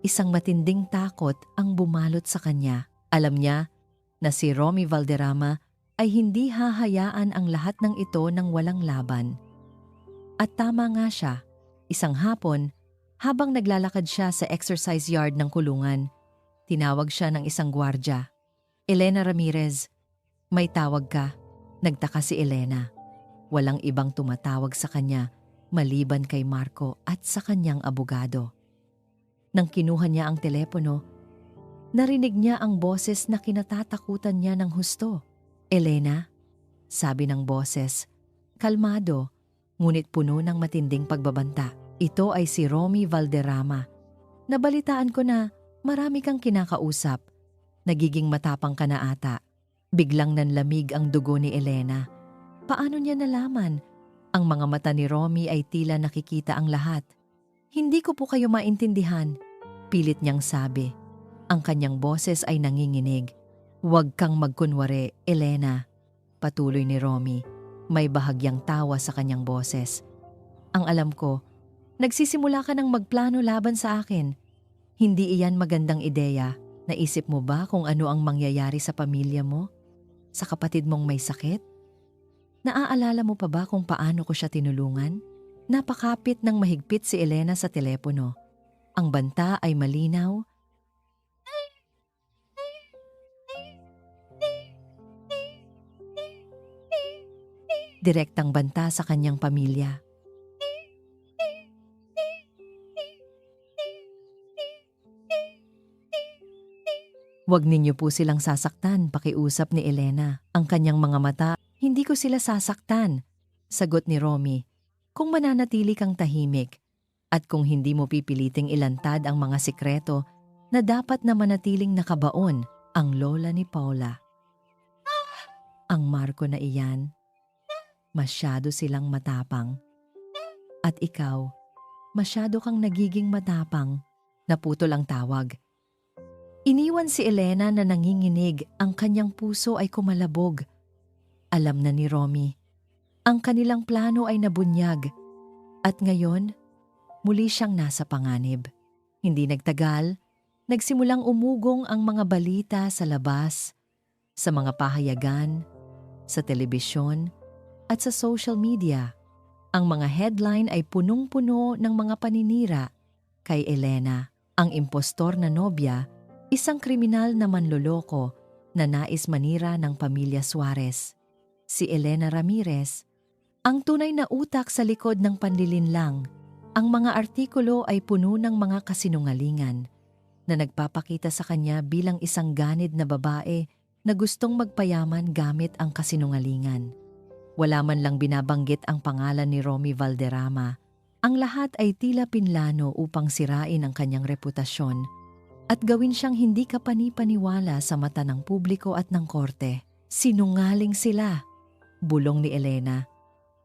isang matinding takot ang bumalot sa kanya. Alam niya na si Romy Valderrama ay hindi hahayaan ang lahat ng ito ng walang laban. At tama nga siya, isang hapon, habang naglalakad siya sa exercise yard ng kulungan, tinawag siya ng isang gwardya. Elena Ramirez, may tawag ka. Nagtaka si Elena. Walang ibang tumatawag sa kanya maliban kay Marco at sa kanyang abogado. Nang kinuha niya ang telepono, narinig niya ang boses na kinatatakutan niya ng husto. Elena, sabi ng boses, kalmado, ngunit puno ng matinding pagbabanta. Ito ay si Romy Valderrama. Nabalitaan ko na marami kang kinakausap. Nagiging matapang ka na ata. Biglang nanlamig ang dugo ni Elena. Paano niya nalaman? Ang mga mata ni Romy ay tila nakikita ang lahat. Hindi ko po kayo maintindihan, pilit niyang sabi. Ang kanyang boses ay nanginginig. Huwag kang magkunwari, Elena. Patuloy ni Romy. May bahagyang tawa sa kanyang boses. Ang alam ko, nagsisimula ka ng magplano laban sa akin. Hindi iyan magandang ideya. Naisip mo ba kung ano ang mangyayari sa pamilya mo? Sa kapatid mong may sakit? Naaalala mo pa ba kung paano ko siya tinulungan? Napakapit ng mahigpit si Elena sa telepono. Ang banta ay malinaw. Direktang banta sa kanyang pamilya. Huwag ninyo po silang sasaktan, pakiusap ni Elena. Ang kanyang mga mata, hindi ko sila sasaktan, sagot ni Romy. Kung mananatili kang tahimik at kung hindi mo pipiliting ilantad ang mga sikreto na dapat na manatiling nakabaon ang lola ni Paula. Ang Marco na iyan, masyado silang matapang. At ikaw, masyado kang nagiging matapang, naputol ang tawag. Iniwan si Elena na nanginginig, ang kanyang puso ay kumalabog. Alam na ni Romy, ang kanilang plano ay nabunyag. At ngayon, muli siyang nasa panganib. Hindi nagtagal, nagsimulang umugong ang mga balita sa labas, sa mga pahayagan, sa telebisyon, at sa social media. Ang mga headline ay punong-puno ng mga paninira kay Elena, ang impostor na nobya, isang kriminal na manloloko na nais manira ng pamilya Suarez. Si Elena Ramirez, ang tunay na utak sa likod ng panlilinlang. Ang mga artikulo ay puno ng mga kasinungalingan na nagpapakita sa kanya bilang isang ganid na babae na gustong magpayaman gamit ang kasinungalingan. Wala man lang binabanggit ang pangalan ni Romy Valderrama. Ang lahat ay tila pinlano upang sirain ang kanyang reputasyon at gawin siyang hindi kapani-paniwala sa mata ng publiko at ng korte. Sinungaling sila, bulong ni Elena,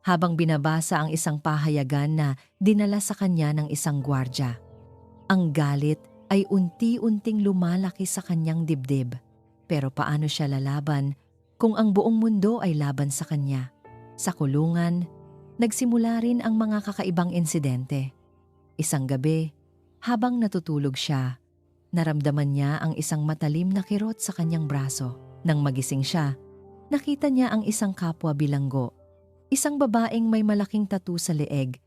habang binabasa ang isang pahayagan na dinala sa kanya ng isang gwardya. Ang galit ay unti-unting lumalaki sa kanyang dibdib. Pero paano siya lalaban kung ang buong mundo ay laban sa kanya? Sa kulungan, nagsimula rin ang mga kakaibang insidente. Isang gabi, habang natutulog siya, naramdaman niya ang isang matalim na kirot sa kanyang braso. Nang magising siya, nakita niya ang isang kapwa bilanggo, isang babaeng may malaking tattoo sa leeg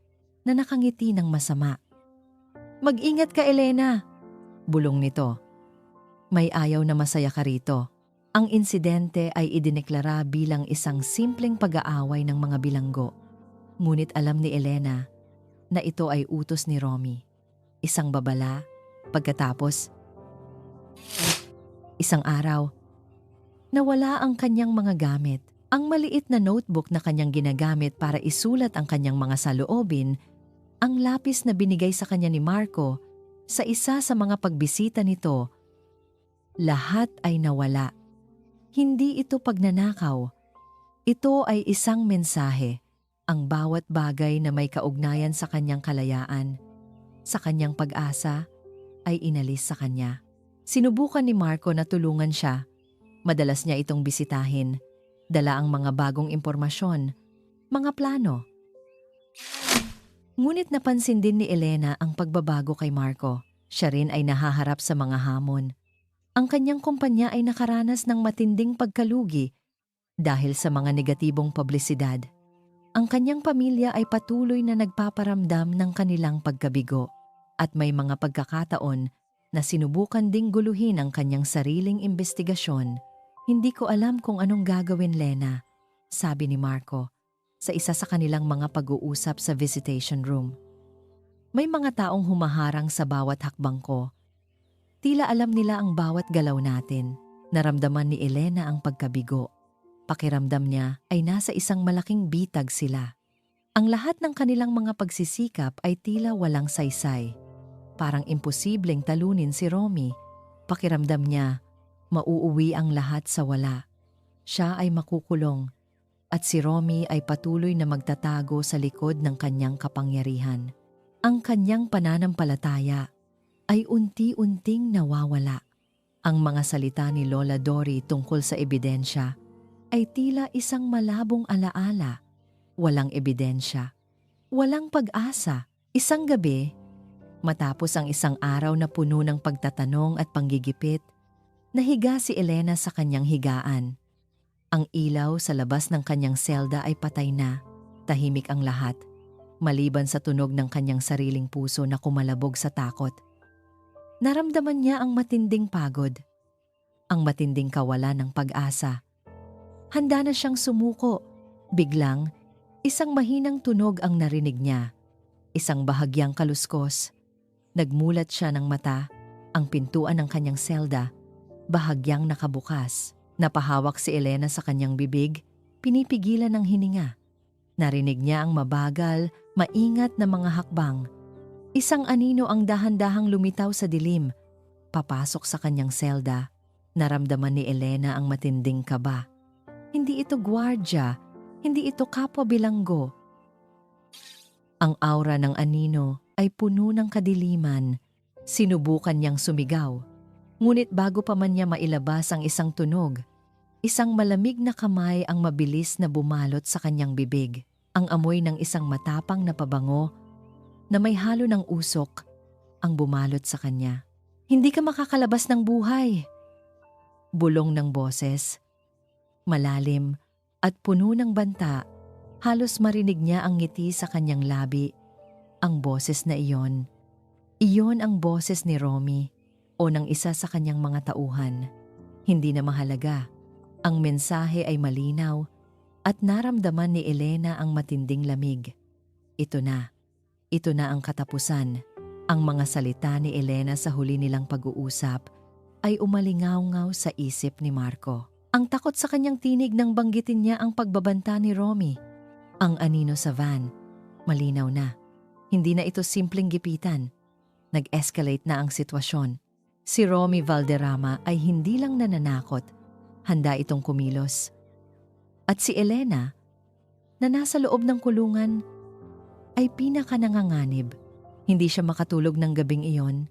na nakangiti ng masama. "Mag-ingat ka, Elena," bulong nito. "May ayaw na masaya ka rito." Ang insidente ay idineklara bilang isang simpleng pag-aaway ng mga bilanggo. Ngunit alam ni Elena na ito ay utos ni Romy, isang babala. Pagkatapos, isang araw, nawala ang kanyang mga gamit. Ang maliit na notebook na kanyang ginagamit para isulat ang kanyang mga saloobin, ang lapis na binigay sa kanya ni Marco sa isa sa mga pagbisita nito, lahat ay nawala. Hindi ito pagnanakaw. Ito ay isang mensahe, ang bawat bagay na may kaugnayan sa kanyang kalayaan, sa kanyang pag-asa, ay inalis sa kanya. Sinubukan ni Marco na tulungan siya. Madalas niya itong bisitahin. Dala ang mga bagong impormasyon, mga plano. Ngunit napansin din ni Elena ang pagbabago kay Marco. Siya rin ay nahaharap sa mga hamon. Ang kanyang kumpanya ay nakaranas ng matinding pagkalugi dahil sa mga negatibong publisidad. Ang kanyang pamilya ay patuloy na nagpaparamdam ng kanilang pagkabigo. At may mga pagkakataon na sinubukan ding guluhin ang kanyang sariling investigasyon. "Hindi ko alam kung anong gagawin, Lena," sabi ni Marco sa isa sa kanilang mga pag-uusap sa visitation room. "May mga taong humaharang sa bawat hakbang ko. Tila alam nila ang bawat galaw natin." Naramdaman ni Elena ang pagkabigo. Pakiramdam niya ay nasa isang malaking bitag sila. Ang lahat ng kanilang mga pagsisikap ay tila walang saysay. Parang imposibleng talunin si Romy. Pakiramdam niya, mauuwi ang lahat sa wala. Siya ay makukulong at si Romy ay patuloy na magtatago sa likod ng kanyang kapangyarihan. Ang kanyang pananampalataya ay unti-unting nawawala. Ang mga salita ni Lola Dory tungkol sa ebidensya ay tila isang malabong alaala. Walang ebidensya, walang pag-asa. Isang gabi, matapos ang isang araw na puno ng pagtatanong at panggigipit, nahiga si Elena sa kanyang higaan. Ang ilaw sa labas ng kanyang selda ay patay na, tahimik ang lahat. maliban sa tunog ng kanyang sariling puso na kumalabog sa takot. Naramdaman niya ang matinding pagod, ang matinding kawalan ng pag-asa. Handa na siyang sumuko. Biglang, isang mahinang tunog ang narinig niya. Isang bahagyang kaluskos. Nagmulat siya ng mata. Ang pintuan ng kanyang selda, bahagyang nakabukas. Napahawak si Elena sa kanyang bibig, pinipigilan ng hininga. Narinig niya ang mabagal, maingat na mga hakbang. Isang anino ang dahan-dahang lumitaw sa dilim. Papasok sa kanyang selda. Naramdaman ni Elena ang matinding kaba. Hindi ito gwardya, hindi ito kapwa bilanggo. Ang aura ng anino ay puno ng kadiliman. Sinubukan niyang sumigaw. Ngunit bago pa man niya mailabas ang isang tunog, isang malamig na kamay ang mabilis na bumalot sa kanyang bibig. Ang amoy ng isang matapang na pabango na may halo ng usok ang bumalot sa kanya. Hindi ka makakalabas ng buhay. Bulong ng boses. Malalim at puno ng banta, halos marinig niya ang ngiti sa kanyang labi. Ang boses na iyon ang boses ni Romy o ng isa sa kanyang mga tauhan. Hindi na mahalaga. Ang mensahe ay malinaw at naramdaman ni Elena ang matinding lamig. Ito na ang katapusan. Ang mga salita ni Elena sa huli nilang pag-uusap ay umalingaw-ngaw sa isip ni Marco. Ang takot sa kanyang tinig nang banggitin niya ang pagbabanta ni Romy. Ang anino sa van, malinaw na. Hindi na ito simpleng gipitan. Nag-escalate na ang sitwasyon. Si Romy Valderrama ay hindi lang nananakot, handa itong kumilos. At si Elena, na nasa loob ng kulungan, ay pinakananganganib. Hindi siya makatulog ng gabing iyon.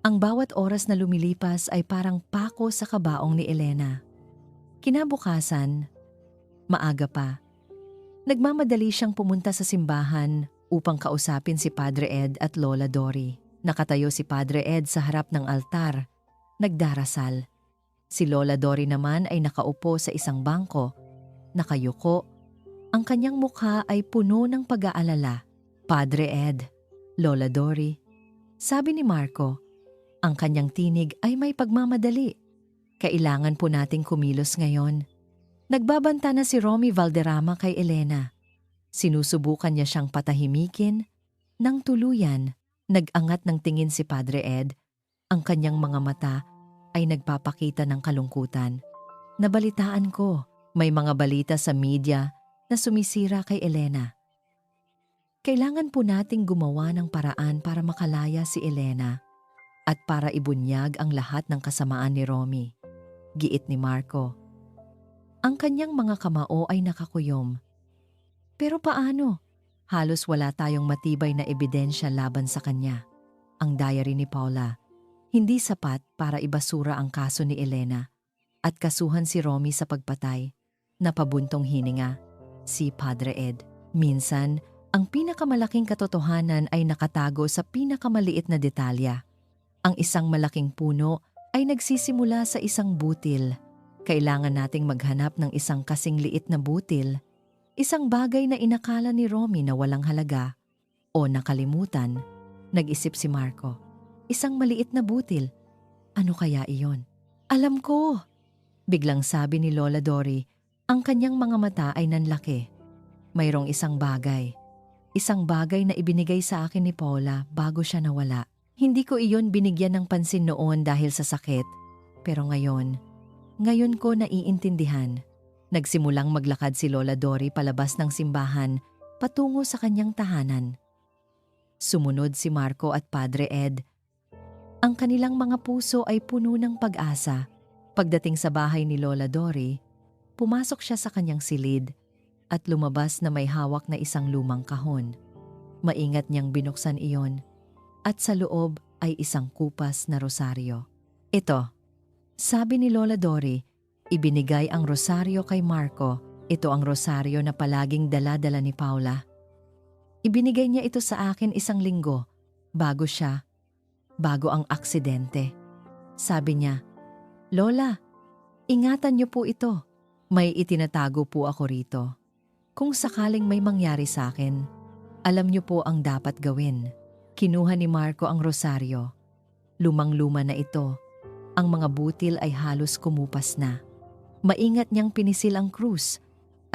Ang bawat oras na lumilipas ay parang pako sa kabaong ni Elena. Kinabukasan, maaga pa, nagmamadali siyang pumunta sa simbahan upang kausapin si Padre Ed at Lola Dory. Nakatayo si Padre Ed sa harap ng altar, nagdarasal. Si Lola Dory naman ay nakaupo sa isang bangko, nakayuko. Ang kanyang mukha ay puno ng pag-aalala. Padre Ed, Lola Dory, sabi ni Marco, ang kanyang tinig ay may pagmamadali. Kailangan po nating kumilos ngayon. Nagbabanta na si Romy Valderrama kay Elena. Sinusubukan niya siyang patahimikin. Nang tuluyan, nag-angat ng tingin si Padre Ed. Ang kanyang mga mata ay nagpapakita ng kalungkutan. Nabalitaan ko, may mga balita sa media na sumisira kay Elena. Kailangan po nating gumawa ng paraan para makalaya si Elena at para ibunyag ang lahat ng kasamaan ni Romy. Giit ni Marco. Ang kanyang mga kamao ay nakakuyom. Pero paano? Halos wala tayong matibay na ebidensya laban sa kanya. Ang diary ni Paula, hindi sapat para ibasura ang kaso ni Elena at kasuhan si Romy sa pagpatay. Napabuntong hininga si Padre Ed. Minsan, ang pinakamalaking katotohanan ay nakatago sa pinakamaliit na detalya. Ang isang malaking puno ay nagsisimula sa isang butil. Kailangan nating maghanap ng isang kasing liit na butil. Isang bagay na inakala ni Romy na walang halaga o nakalimutan. Nag-isip si Marco. Isang maliit na butil. Ano kaya iyon? Alam ko! Biglang sabi ni Lola Dory, ang kanyang mga mata ay nanlaki. Mayroong isang bagay. Isang bagay na ibinigay sa akin ni Paula bago siya nawala. Hindi ko iyon binigyan ng pansin noon dahil sa sakit. Pero ngayon ko naiintindihan. Nagsimulang maglakad si Lola Dory palabas ng simbahan patungo sa kanyang tahanan. Sumunod si Marco at Padre Ed. Ang kanilang mga puso ay puno ng pag-asa. Pagdating sa bahay ni Lola Dory, pumasok siya sa kanyang silid at lumabas na may hawak na isang lumang kahon. Maingat niyang binuksan iyon at sa loob ay isang kupas na rosaryo. Ito, sabi ni Lola Dory, ibinigay ang rosaryo kay Marco. Ito ang rosaryo na palaging dala-dala ni Paula. Ibinigay niya ito sa akin isang linggo, bago ang aksidente. Sabi niya, Lola, ingatan niyo po ito. May itinatago po ako rito. Kung sakaling may mangyari sa akin, Alam niyo po ang dapat gawin. Kinuha ni Marco ang rosaryo. Lumang-luma na ito. Ang mga butil ay halos kumupas na. Maingat niyang pinisil ang krus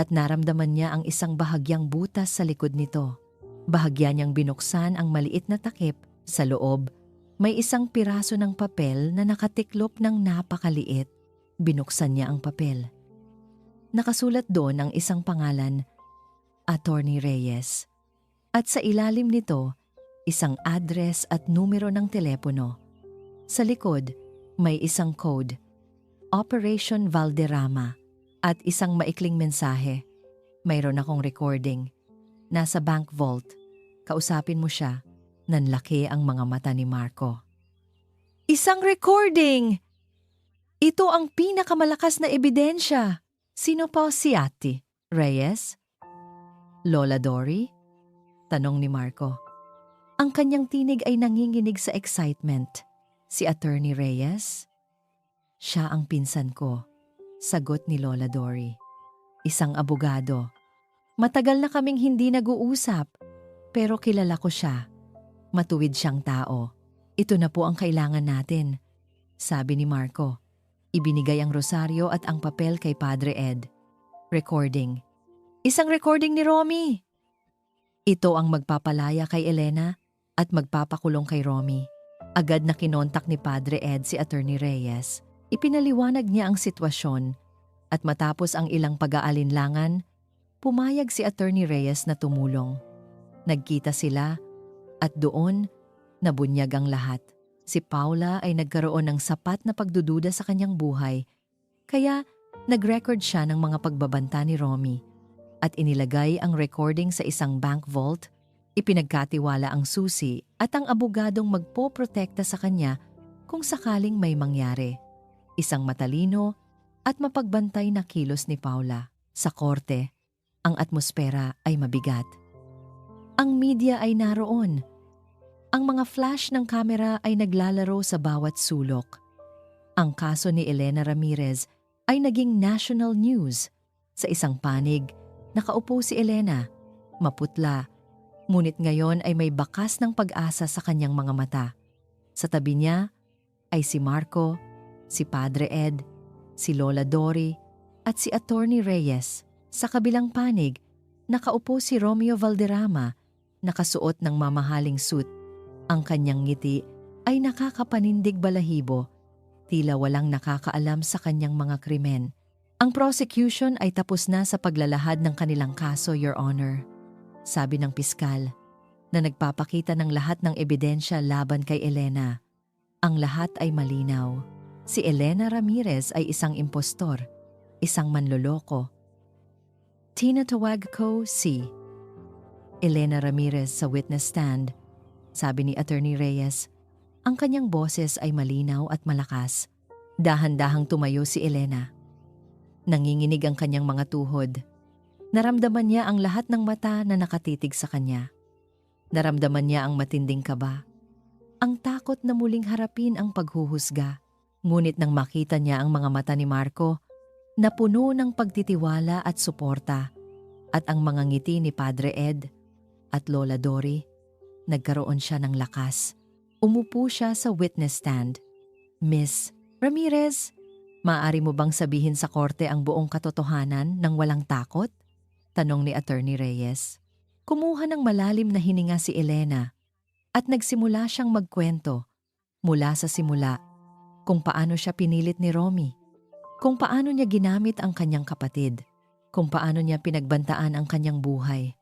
at naramdaman niya ang isang bahagyang butas sa likod nito. Bahagya niyang binuksan ang maliit na takip. Sa loob, may isang piraso ng papel na nakatiklop ng napakaliit. Binuksan niya ang papel. Nakasulat doon ang isang pangalan, Attorney Reyes. At sa ilalim nito, isang address at numero ng telepono. Sa likod, may isang code, Operation Valderrama, at isang maikling mensahe. Mayroon akong recording. Nasa bank vault. Kausapin mo siya. Nanlaki ang mga mata ni Marco. Isang recording! Ito ang pinakamalakas na ebidensya. Sino pa si Ate Reyes? Lola Dory? Tanong ni Marco. Ang kanyang tinig ay nanginginig sa excitement. Si Attorney Reyes? Siya ang pinsan ko. Sagot ni Lola Dory. Isang abogado. Matagal na kaming hindi nag-uusap, pero kilala ko siya. Matuwid siyang tao. Ito na po ang kailangan natin, sabi ni Marco. Ibinigay ang rosaryo at ang papel kay Padre Ed. Recording. Isang recording ni Romy. Ito ang magpapalaya kay Elena at magpapakulong kay Romy. Agad na kinontak ni Padre Ed si Attorney Reyes. Ipinaliwanag niya ang sitwasyon at matapos ang ilang pag-aalinlangan, pumayag si Attorney Reyes na tumulong. Nagkita sila at doon nabunyag ang lahat. Si Paula ay nagkaroon ng sapat na pagdududa sa kanyang buhay, kaya nag-record siya ng mga pagbabanta ni Romy at inilagay ang recording sa isang bank vault. Ipinagkatiwala ang susi at ang abogadong magpoprotekta sa kanya kung sakaling may mangyari. Isang matalino at mapagbantay na kilos ni Paula. Sa korte, ang atmosfera ay mabigat. Ang media ay naroon. Ang mga flash ng kamera ay naglalaro sa bawat sulok. Ang kaso ni Elena Ramirez ay naging national news. Sa isang panig, nakaupo si Elena, maputla, ngunit ngayon ay may bakas ng pag-asa sa kanyang mga mata. Sa tabi niya ay si Marco, si Padre Ed, si Lola Dory at si Attorney Reyes. Sa kabilang panig, nakaupo si Romeo Valderrama, nakasuot ng mamahaling suit. Ang kanyang ngiti ay nakakapanindig balahibo, tila walang nakakaalam sa kanyang mga krimen. Ang prosecution ay tapos na sa paglalahad ng kanilang kaso, Your Honor, sabi ng piskal, na nagpapakita ng lahat ng ebidensya laban kay Elena. Ang lahat ay malinaw. Si Elena Ramirez ay isang impostor, isang manloloko. Tinatawag ko si Elena Ramirez sa witness stand. Sabi ni Attorney Reyes, ang kanyang boses ay malinaw at malakas. Dahan-dahang tumayo si Elena. Nanginginig ang kanyang mga tuhod. Naramdaman niya ang lahat ng mata na nakatitig sa kanya. Naramdaman niya ang matinding kaba. Ang takot na muling harapin ang paghuhusga. Ngunit nang makita niya ang mga mata ni Marco, na puno ng pagtitiwala at suporta, at ang mga ngiti ni Padre Ed at Lola Dory, nagkaroon siya ng lakas. Umupo siya sa witness stand. Miss Ramirez, maaari mo bang sabihin sa korte ang buong katotohanan nang walang takot? Tanong ni Attorney Reyes. Kumuha ng malalim na hininga si Elena at nagsimula siyang magkwento mula sa simula kung paano siya pinilit ni Romy, kung paano niya ginamit ang kanyang kapatid, kung paano niya pinagbantaan ang kanyang buhay.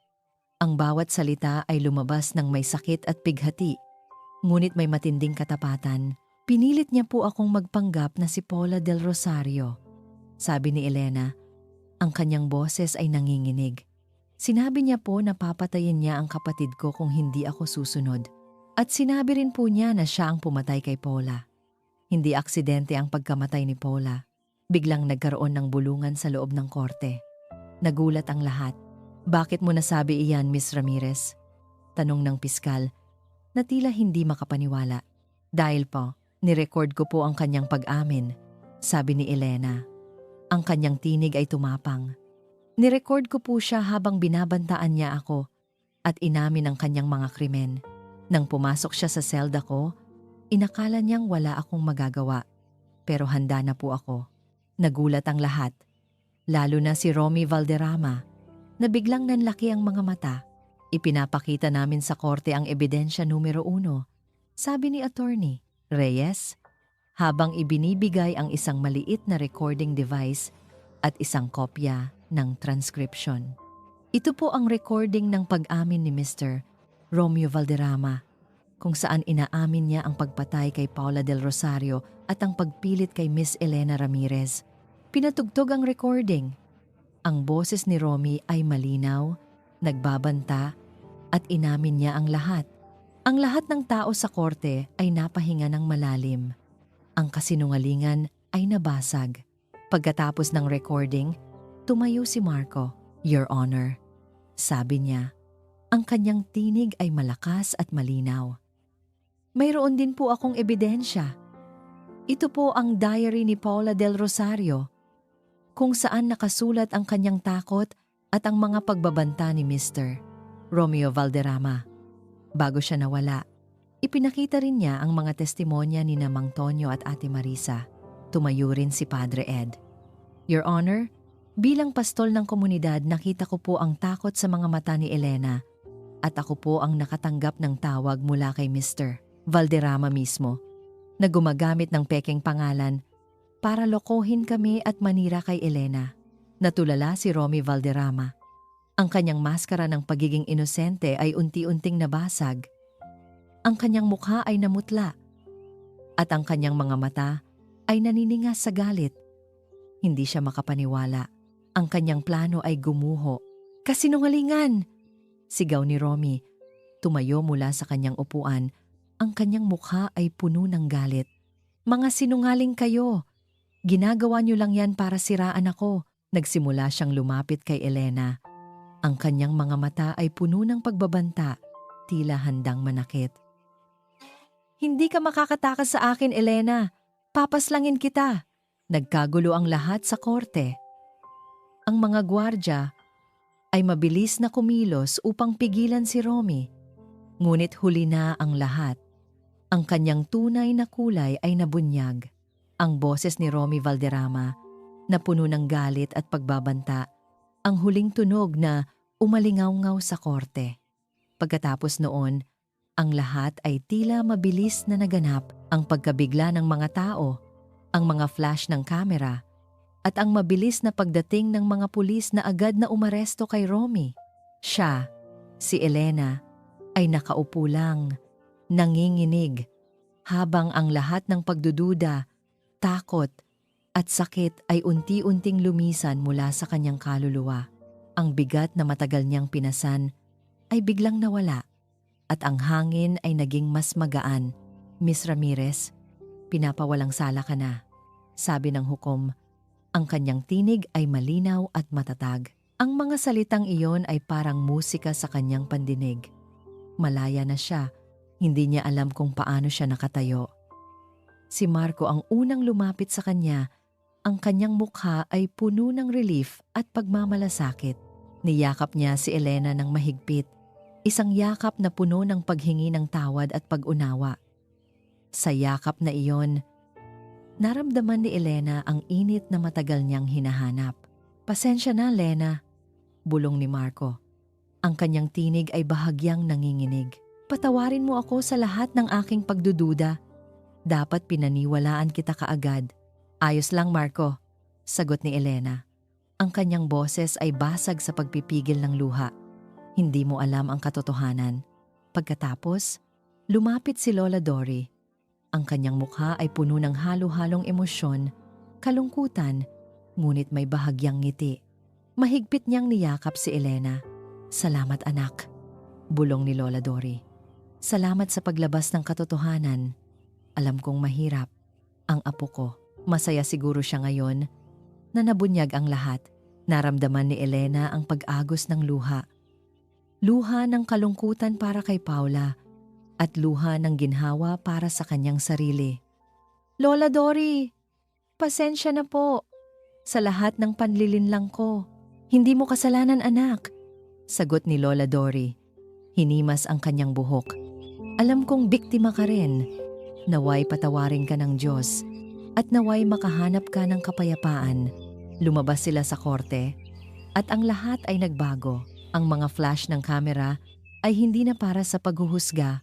Ang bawat salita ay lumabas ng may sakit at bighati, ngunit may matinding katapatan. Pinilit niya po akong magpanggap na si Paula del Rosario, sabi ni Elena. Ang kanyang boses ay nanginginig. Sinabi niya po na papatayin niya ang kapatid ko kung hindi ako susunod. At sinabi rin po niya na siya ang pumatay kay Paula. Hindi aksidente ang pagkamatay ni Paula. Biglang nagkaroon ng bulungan sa loob ng korte. Nagulat ang lahat. Bakit mo nasabi iyan, Miss Ramirez? Tanong ng piskal na tila hindi makapaniwala. Dahil po, nirecord ko po ang kanyang pag-amin, sabi ni Elena. Ang kanyang tinig ay tumapang. Nirecord ko po siya habang binabantaan niya ako at inamin ang kanyang mga krimen. Nang pumasok siya sa selda ko, inakala niyang wala akong magagawa. Pero handa na po ako. Nagulat ang lahat. Lalo na si Romy Valderrama, na biglang nanlaki ang mga mata. Ipinapakita namin sa korte ang ebidensya numero 1, sabi ni Attorney Reyes, habang ibinibigay ang isang maliit na recording device at isang kopya ng transcription. Ito po ang recording ng pag-amin ni Mr. Romeo Valderrama, kung saan inaamin niya ang pagpatay kay Paula del Rosario at ang pagpilit kay Miss Elena Ramirez. Pinatugtog ang recording. Ang boses ni Romy ay malinaw, nagbabanta, at inamin niya ang lahat. Ang lahat ng tao sa korte ay napahinga ng malalim. Ang kasinungalingan ay nabasag. Pagkatapos ng recording, tumayo si Marco. Your Honor, sabi niya. Ang kanyang tinig ay malakas at malinaw. Mayroon din po akong ebidensya. Ito po ang diary ni Paula del Rosario, kung saan nakasulat ang kanyang takot at ang mga pagbabanta ni Mr. Romeo Valderrama. Bago siya nawala, ipinakita rin niya ang mga testimonya ni Mang Tonyo at Ate Marisa. Tumayo rin si Padre Ed. Your Honor, bilang pastol ng komunidad, nakita ko po ang takot sa mga mata ni Elena at ako po ang nakatanggap ng tawag mula kay Mr. Valderrama mismo, na gumagamit ng pekeng pangalan para lokohin kami at manira kay Elena. Natulala si Romy Valderrama. Ang kanyang maskara ng pagiging inosente ay unti-unting nabasag. Ang kanyang mukha ay namutla at ang kanyang mga mata ay naniningas sa galit. Hindi siya makapaniwala. Ang kanyang plano ay gumuho. Kasinungalingan! Sigaw ni Romy. Tumayo mula sa kanyang upuan. Ang kanyang mukha ay puno ng galit. Mga sinungaling kayo! Ginagawa niyo lang yan para siraan ako. Nagsimula siyang lumapit kay Elena. Ang kanyang mga mata ay puno ng pagbabanta, tila handang manakit. Hindi ka makakatakas sa akin, Elena. Papaslangin kita. Nagkagulo ang lahat sa korte. Ang mga gwardya ay mabilis na kumilos upang pigilan si Romy. Ngunit huli na ang lahat. Ang kanyang tunay na kulay ay nabunyag. Ang boses ni Romy Valderrama, na puno ng galit at pagbabanta, ang huling tunog na umalingaw-ngaw sa korte. Pagkatapos noon, ang lahat ay tila mabilis na naganap. Ang pagkabigla ng mga tao, ang mga flash ng kamera, at ang mabilis na pagdating ng mga pulis na agad na umaresto kay Romy. Siya, si Elena, ay nakaupo lang, nanginginig, habang ang lahat ng pagdududa, takot, at sakit ay unti-unting lumisan mula sa kanyang kaluluwa. Ang bigat na matagal niyang pinasan ay biglang nawala at ang hangin ay naging mas magaan. Miss Ramirez, pinapawalang sala ka na, sabi ng hukom. Ang kanyang tinig ay malinaw at matatag. Ang mga salitang iyon ay parang musika sa kanyang pandinig. Malaya na siya, hindi niya alam kung paano siya nakatayo. Si Marco ang unang lumapit sa kanya. Ang kanyang mukha ay puno ng relief at pagmamalasakit. Niyakap niya si Elena ng mahigpit, isang yakap na puno ng paghingi ng tawad at pag-unawa. Sa yakap na iyon, naramdaman ni Elena ang init na matagal niyang hinahanap. Pasensya na, Lena, bulong ni Marco. Ang kanyang tinig ay bahagyang nanginginig. Patawarin mo ako sa lahat ng aking pagdududa. Dapat pinaniwalaan kita kaagad. Ayos lang, Marco, sagot ni Elena. Ang kanyang boses ay basag sa pagpipigil ng luha. Hindi mo alam ang katotohanan. Pagkatapos, lumapit si Lola Dory. Ang kanyang mukha ay puno ng halo-halong emosyon, kalungkutan, ngunit may bahagyang ngiti. Mahigpit niyang niyakap si Elena. Salamat, anak, bulong ni Lola Dory. Salamat sa paglabas ng katotohanan. Alam kong mahirap. Ang apo ko, masaya siguro siya ngayon na nabunyag ang lahat. Naramdaman ni Elena ang pag-agos ng luha. Luha ng kalungkutan para kay Paula at luha ng ginhawa para sa kanyang sarili. Lola Dory, pasensya na po sa lahat ng panlilinlang ko. Hindi mo kasalanan, anak, sagot ni Lola Dory. Hinimas ang kanyang buhok. Alam kong biktima ka rin. Naway patawarin ka ng Diyos at naway makahanap ka ng kapayapaan. Lumabas sila sa korte at ang lahat ay nagbago. Ang mga flash ng kamera ay hindi na para sa paghuhusga.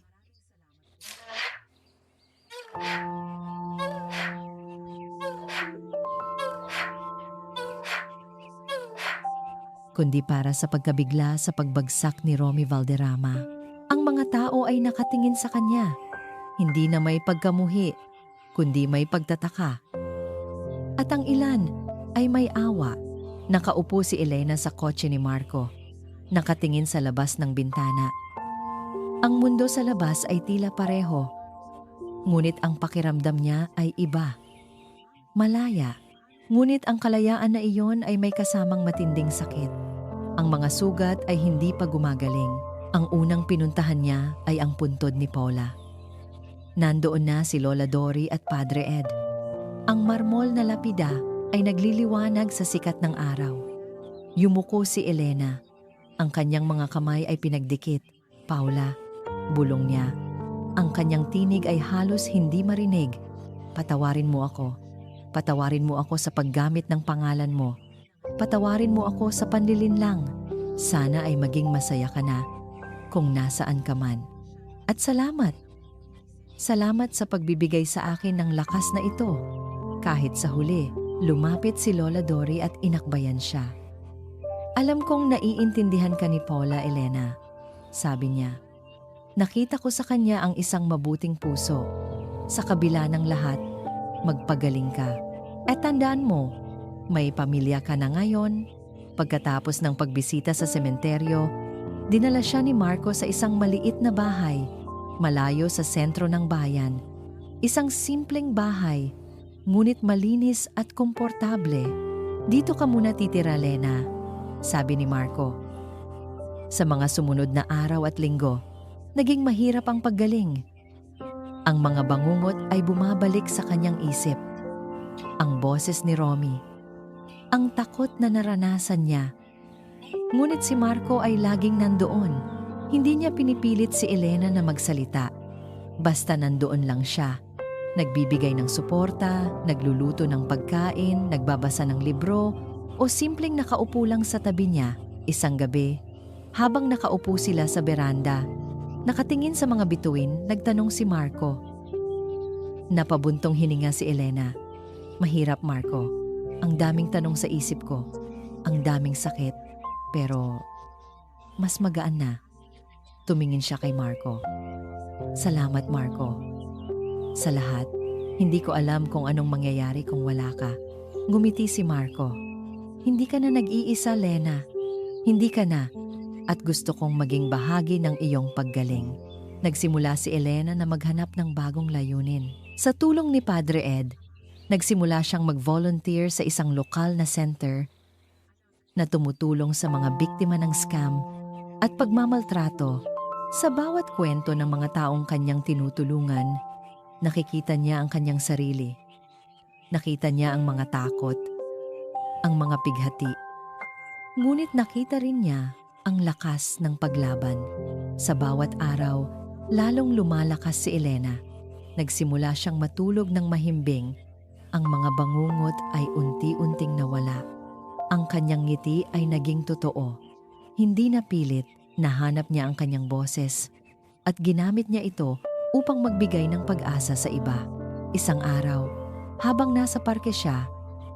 Kundi para sa pagkabigla sa pagbagsak ni Romy Valderrama. Ang mga tao ay nakatingin sa kanya. Hindi na may pagkamuhi, kundi may pagtataka. At ang ilan ay may awa. Nakaupo si Elena sa kotse ni Marco, nakatingin sa labas ng bintana. Ang mundo sa labas ay tila pareho, ngunit ang pakiramdam niya ay iba. Malaya, ngunit ang kalayaan na iyon ay may kasamang matinding sakit. Ang mga sugat ay hindi pa gumagaling. Ang unang pinuntahan niya ay ang puntod ni Paula. Nandoon na si Lola Dory at Padre Ed. Ang marmol na lapida ay nagliliwanag sa sikat ng araw. Yumuko si Elena. Ang kanyang mga kamay ay pinagdikit. Paula, bulong niya. Ang kanyang tinig ay halos hindi marinig. Patawarin mo ako. Patawarin mo ako sa paggamit ng pangalan mo. Patawarin mo ako sa panlilinlang. Sana ay maging masaya ka na kung nasaan ka man. At salamat. Salamat sa pagbibigay sa akin ng lakas na ito. Kahit sa huli, lumapit si Lola Dory at inakbayan siya. Alam kong naiintindihan ka ni Paula, Elena. Sabi niya. Nakita ko sa kanya ang isang mabuting puso. Sa kabila ng lahat, magpagaling ka. At tandaan mo, may pamilya ka na ngayon. Pagkatapos ng pagbisita sa sementeryo, dinala siya ni Marco sa isang maliit na bahay, malayo sa sentro ng bayan. Isang simpleng bahay, ngunit malinis at komportable. Dito ka muna titira, Lena, sabi ni Marco. Sa mga sumunod na araw at linggo, naging mahirap ang paggaling. Ang mga bangungot ay bumabalik sa kanyang isip. Ang boses ni Romy, ang takot na naranasan niya. Ngunit si Marco ay laging nandoon. Hindi niya pinipilit si Elena na magsalita. Basta nandoon lang siya. Nagbibigay ng suporta, nagluluto ng pagkain, nagbabasa ng libro, o simpleng nakaupo lang sa tabi niya. Isang gabi, habang nakaupo sila sa beranda, nakatingin sa mga bituin, nagtanong si Marco. Napabuntong hininga si Elena. Mahirap, Marco. Ang daming tanong sa isip ko. Ang daming sakit. Pero mas magaan na. Tumingin siya kay Marco. Salamat, Marco. Sa lahat, hindi ko alam kung anong mangyayari kung wala ka. Ngumiti si Marco. Hindi ka na nag-iisa, Lena. Hindi ka na. At gusto kong maging bahagi ng iyong paggaling. Nagsimula si Elena na maghanap ng bagong layunin. Sa tulong ni Padre Ed, nagsimula siyang mag-volunteer sa isang lokal na center na tumutulong sa mga biktima ng scam at pagmamaltrato. Sa bawat kwento ng mga taong kanyang tinutulungan, nakikita niya ang kanyang sarili. Nakita niya ang mga takot, ang mga pighati. Ngunit nakita rin niya ang lakas ng paglaban. Sa bawat araw, lalong lumalakas si Elena. Nagsimula siyang matulog ng mahimbing. Ang mga bangungot ay unti-unting nawala. Ang kanyang ngiti ay naging totoo. Hindi na pilit, nahanap niya ang kanyang boses at ginamit niya ito upang magbigay ng pag-asa sa iba. Isang araw, habang nasa parke siya,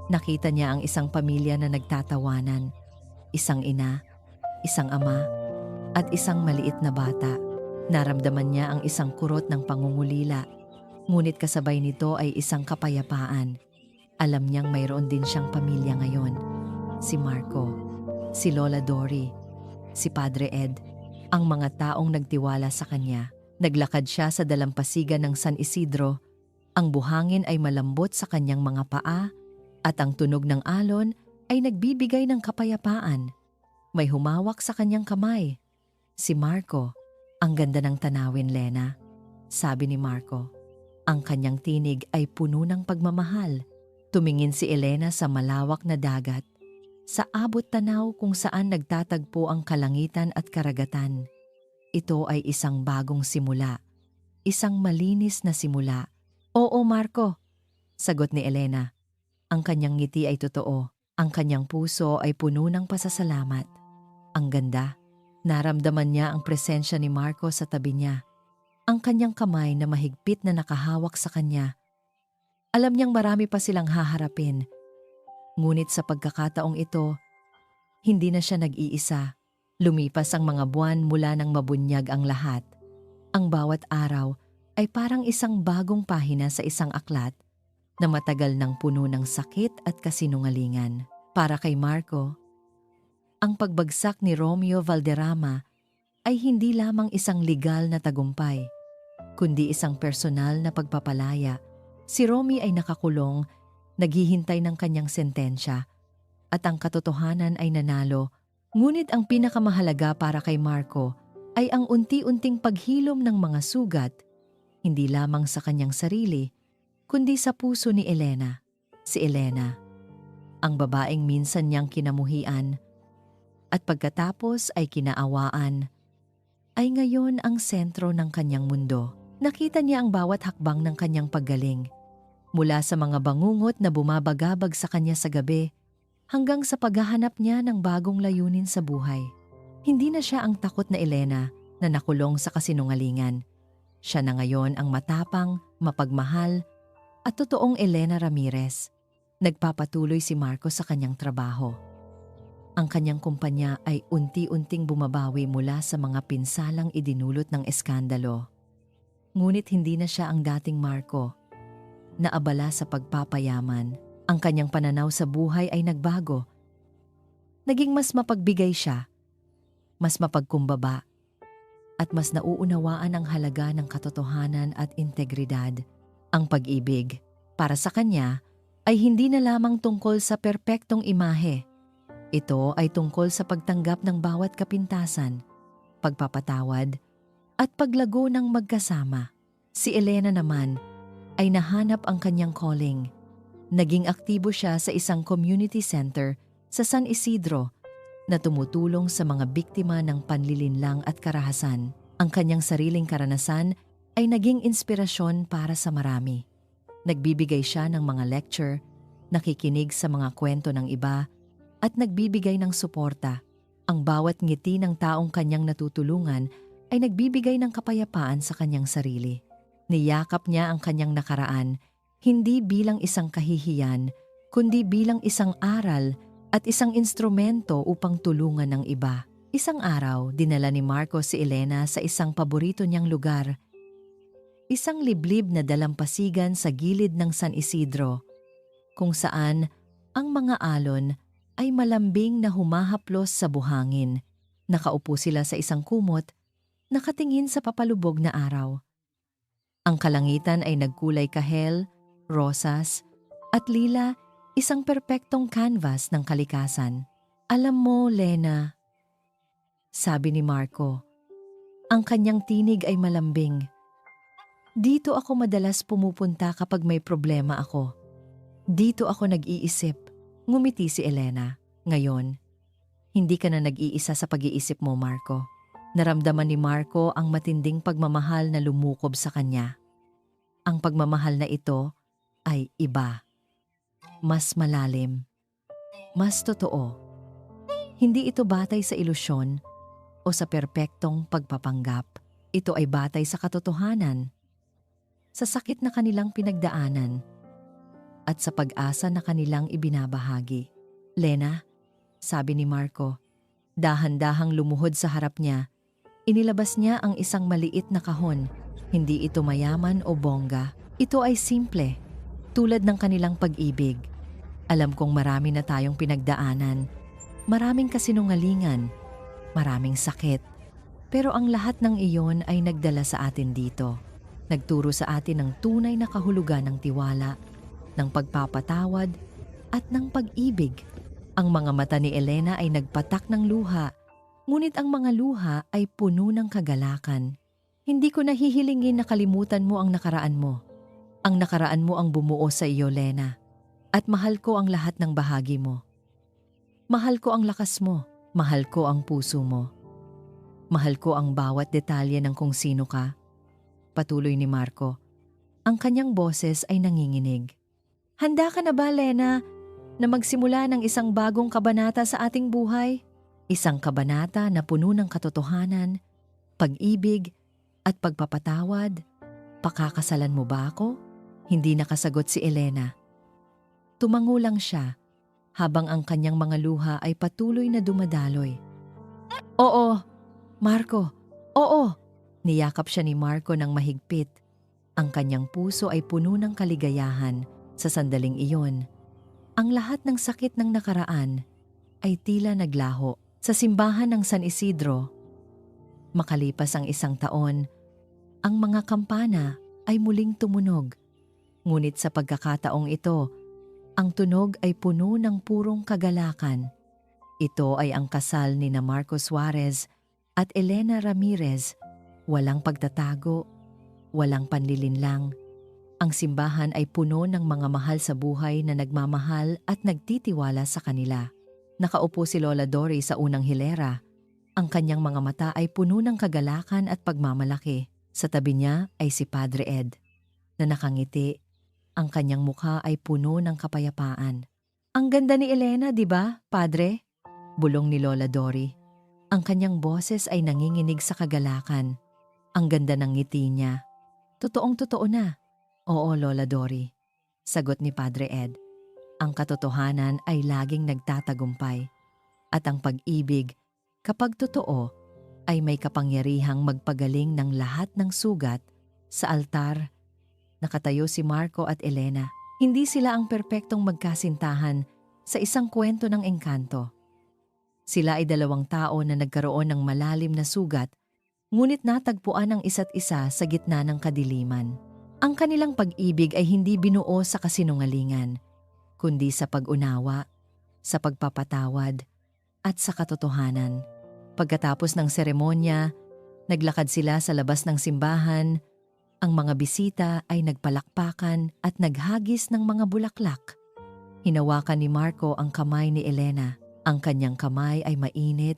nakita niya ang isang pamilya na nagtatawanan. Isang ina, isang ama, at isang maliit na bata. Naramdaman niya ang isang kurot ng pangungulila, ngunit kasabay nito ay isang kapayapaan. Alam niyang mayroon din siyang pamilya ngayon. Si Marco, si Lola Dory, si Padre Ed, ang mga taong nagtiwala sa kanya. Naglakad siya sa dalampasigan ng San Isidro. Ang buhangin ay malambot sa kanyang mga paa at ang tunog ng alon ay nagbibigay ng kapayapaan. May humawak sa kanyang kamay. Si Marco. Ang ganda ng tanawin, Lena, sabi ni Marco. Ang kanyang tinig ay puno ng pagmamahal. Tumingin si Elena sa malawak na dagat, sa abot tanaw kung saan nagtatagpo ang kalangitan at karagatan. ito ay isang bagong simula. Isang malinis na simula. Oo, Marco, sagot ni Elena. Ang kanyang ngiti ay totoo. Ang kanyang puso ay puno ng pasasalamat. Ang ganda. Naramdaman niya ang presensya ni Marco sa tabi niya. Ang kanyang kamay na mahigpit na nakahawak sa kanya. Alam niyang marami pa silang haharapin. Ngunit sa pagkakataong ito, hindi na siya nag-iisa. Lumipas ang mga buwan mula nang mabunyag ang lahat. Ang bawat araw ay parang isang bagong pahina sa isang aklat na matagal nang puno ng sakit at kasinungalingan. Para kay Marco, ang pagbagsak ni Romeo Valderrama ay hindi lamang isang legal na tagumpay, kundi isang personal na pagpapalaya. Si Romy ay nakakulong, naghihintay ng kanyang sentensya, at ang katotohanan ay nanalo. Ngunit ang pinakamahalaga para kay Marco ay ang unti-unting paghilom ng mga sugat, hindi lamang sa kanyang sarili, kundi sa puso ni Elena. Si Elena, ang babaeng minsan niyang kinamuhian at pagkatapos ay kinaawaan, ay ngayon ang sentro ng kanyang mundo. Nakita niya ang bawat hakbang ng kanyang paggaling, mula sa mga bangungot na bumabagabag sa kanya sa gabi, hanggang sa paghahanap niya ng bagong layunin sa buhay. Hindi na siya ang takot na Elena na nakulong sa kasinungalingan. Siya na ngayon ang matapang, mapagmahal, at totoong Elena Ramirez. Nagpapatuloy si Marco sa kanyang trabaho. Ang kanyang kumpanya ay unti-unting bumabawi mula sa mga pinsalang idinulot ng eskandalo. Ngunit hindi na siya ang dating Marco, na abala sa pagpapayaman. Ang kanyang pananaw sa buhay ay nagbago. Naging mas mapagbigay siya, mas mapagkumbaba, at mas nauunawaan ang halaga ng katotohanan at integridad. Ang pag-ibig, para sa kanya, ay hindi na lamang tungkol sa perpektong imahe. Ito ay tungkol sa pagtanggap ng bawat kapintasan, pagpapatawad, at paglago ng magkasama. Si Elena naman ay nahanap ang kanyang calling. Naging aktibo siya sa isang community center sa San Isidro na tumutulong sa mga biktima ng panlilinlang at karahasan. Ang kanyang sariling karanasan ay naging inspirasyon para sa marami. Nagbibigay siya ng mga lecture, nakikinig sa mga kwento ng iba, at nagbibigay ng suporta. Ang bawat ngiti ng taong kanyang natutulungan ay nagbibigay ng kapayapaan sa kanyang sarili. Niyakap niya ang kanyang nakaraan, hindi bilang isang kahihiyan, kundi bilang isang aral at isang instrumento upang tulungan ng iba. Isang araw, dinala ni Marco si Elena sa isang paborito niyang lugar. Isang liblib na dalampasigan sa gilid ng San Isidro, kung saan ang mga alon ay malambing na humahaplos sa buhangin. Nakaupo sila sa isang kumot, nakatingin sa papalubog na araw. Ang kalangitan ay nagkulay kahel, rosas, at lila, isang perpektong canvas ng kalikasan. Alam mo, Lena, sabi ni Marco, ang kanyang tinig ay malambing. Dito ako madalas pumupunta kapag may problema ako. Dito ako nag-iisip. Ngumiti si Elena. Ngayon, hindi ka na nag-iisa sa pag-iisip mo, Marco. Naramdaman ni Marco ang matinding pagmamahal na lumukob sa kanya. Ang pagmamahal na ito ay iba. Mas malalim. Mas totoo. Hindi ito batay sa ilusyon o sa perpektong pagpapanggap. Ito ay batay sa katotohanan, sa sakit na kanilang pinagdaanan, at sa pag-asa na kanilang ibinabahagi. Lena, sabi ni Marco, dahan-dahang lumuhod sa harap niya, inilabas niya ang isang maliit na kahon. Hindi ito mayaman o bongga. Ito ay simple, tulad ng kanilang pag-ibig. Alam kong marami na tayong pinagdaanan, maraming kasinungalingan, maraming sakit. Pero ang lahat ng iyon ay nagdala sa atin dito. Nagturo sa atin ng tunay na kahulugan ng tiwala, ng pagpapatawad, at ng pag-ibig. Ang mga mata ni Elena ay nagpatak ng luha, ngunit ang mga luha ay puno ng kagalakan. Hindi ko nahihilingin na kalimutan mo ang nakaraan mo. Ang nakaraan mo ang bumuo sa iyo, Lena. At mahal ko ang lahat ng bahagi mo. Mahal ko ang lakas mo. Mahal ko ang puso mo. Mahal ko ang bawat detalye ng kung sino ka. Patuloy ni Marco. Ang kanyang boses ay nanginginig. Handa ka na ba, Lena, na magsimula ng isang bagong kabanata sa ating buhay? Isang kabanata na puno ng katotohanan, pag-ibig, at pagpapatawad. Pakakasalan mo ba ako? Hindi nakasagot si Elena. Tumango lang siya habang ang kanyang mga luha ay patuloy na dumadaloy. Oo, Marco, oo! Niyakap siya ni Marco ng mahigpit. Ang kanyang puso ay puno ng kaligayahan sa sandaling iyon. Ang lahat ng sakit ng nakaraan ay tila naglaho. Sa simbahan ng San Isidro, makalipas ang 1 taon, ang mga kampana ay muling tumunog. Ngunit sa pagkakataong ito, ang tunog ay puno ng purong kagalakan. Ito ay ang kasal ni na Marco Suarez at Elena Ramirez. Walang pagtatago, walang panlilinlang. Ang simbahan ay puno ng mga mahal sa buhay na nagmamahal at nagtitiwala sa kanila. Nakaupo si Lola Dory sa unang hilera. Ang kanyang mga mata ay puno ng kagalakan at pagmamalaki. Sa tabi niya ay si Padre Ed, na nakangiti. Ang kanyang mukha ay puno ng kapayapaan. Ang ganda ni Elena, di ba, Padre? Bulong ni Lola Dory. Ang kanyang boses ay nanginginig sa kagalakan. Ang ganda ng ngiti niya. Totoong-totoo na. Oo, Lola Dory. Sagot ni Padre Ed. Ang katotohanan ay laging nagtatagumpay. At ang pag-ibig, kapag totoo, ay may kapangyarihang magpagaling ng lahat ng sugat. Sa altar, nakatayo si Marco at Elena. Hindi sila ang perpektong magkasintahan sa isang kwento ng engkanto. Sila ay 2 tao na nagkaroon ng malalim na sugat, ngunit natagpuan ang isa't isa sa gitna ng kadiliman. Ang kanilang pag-ibig ay hindi binuo sa kasinungalingan, kundi sa pag-unawa, sa pagpapatawad, at sa katotohanan. Pagkatapos ng seremonya, naglakad sila sa labas ng simbahan. Ang mga bisita ay nagpalakpakan at naghagis ng mga bulaklak. Hinawakan ni Marco ang kamay ni Elena. Ang kanyang kamay ay mainit.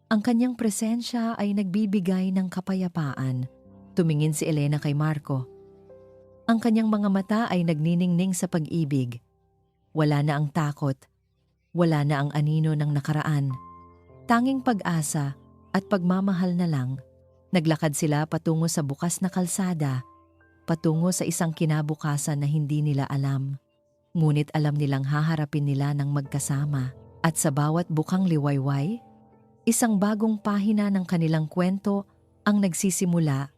Ang kanyang presensya ay nagbibigay ng kapayapaan. Tumingin si Elena kay Marco. Ang kanyang mga mata ay nagniningning sa pag-ibig. Wala na ang takot. Wala na ang anino ng nakaraan. Tanging pag-asa at pagmamahal na lang. Naglakad sila patungo sa bukas na kalsada, patungo sa isang kinabukasan na hindi nila alam. Ngunit alam nilang haharapin nila ng magkasama. At sa bawat bukang liwayway, isang bagong pahina ng kanilang kwento ang nagsisimula,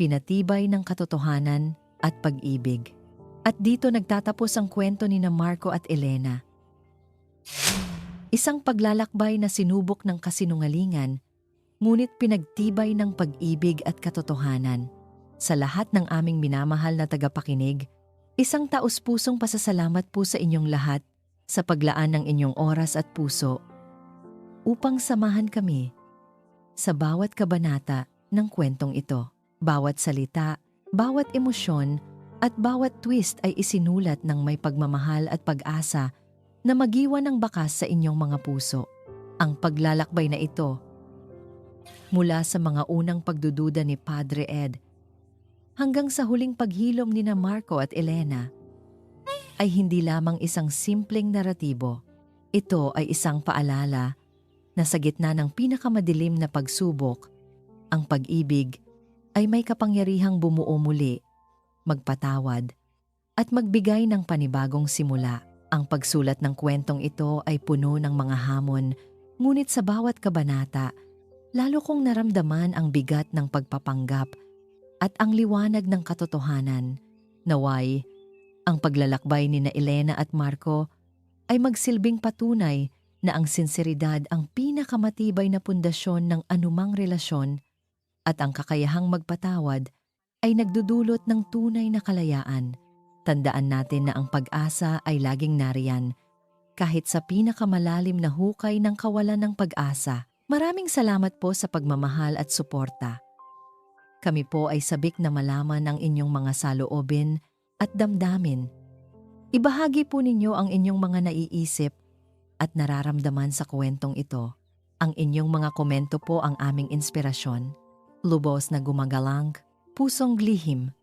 pinatibay ng katotohanan at pag-ibig. At dito nagtatapos ang kwento ni na Marco at Elena. Isang paglalakbay na sinubok ng kasinungalingan, ngunit pinagtibay ng pag-ibig at katotohanan. Sa lahat ng aming minamahal na tagapakinig, isang taus-pusong pasasalamat po sa inyong lahat sa paglaan ng inyong oras at puso upang samahan kami sa bawat kabanata ng kwentong ito. Bawat salita, bawat emosyon, at bawat twist ay isinulat ng may pagmamahal at pag-asa na mag-iwan ng bakas sa inyong mga puso. Ang paglalakbay na ito, mula sa mga unang pagdududa ni Padre Ed hanggang sa huling paghilom ni na Marco at Elena, ay hindi lamang isang simpleng naratibo. Ito ay isang paalala na sa gitna ng pinakamadilim na pagsubok, ang pag-ibig ay may kapangyarihang bumuo muli, magpatawad, at magbigay ng panibagong simula. Ang pagsulat ng kwentong ito ay puno ng mga hamon, ngunit sa bawat kabanata, lalo kong naramdaman ang bigat ng pagpapanggap at ang liwanag ng katotohanan. Naway, ang paglalakbay ni na Elena at Marco ay magsilbing patunay na ang sinseridad ang pinakamatibay na pundasyon ng anumang relasyon at ang kakayahang magpatawad ay nagdudulot ng tunay na kalayaan. Tandaan natin na ang pag-asa ay laging nariyan, kahit sa pinakamalalim na hukay ng kawalan ng pag-asa. Maraming salamat po sa pagmamahal at suporta. Kami po ay sabik na malaman ang inyong mga saloobin at damdamin. Ibahagi po ninyo ang inyong mga naiisip at nararamdaman sa kwentong ito. Ang inyong mga komento po ang aming inspirasyon. Lubos na gumagalang, pusong lihim,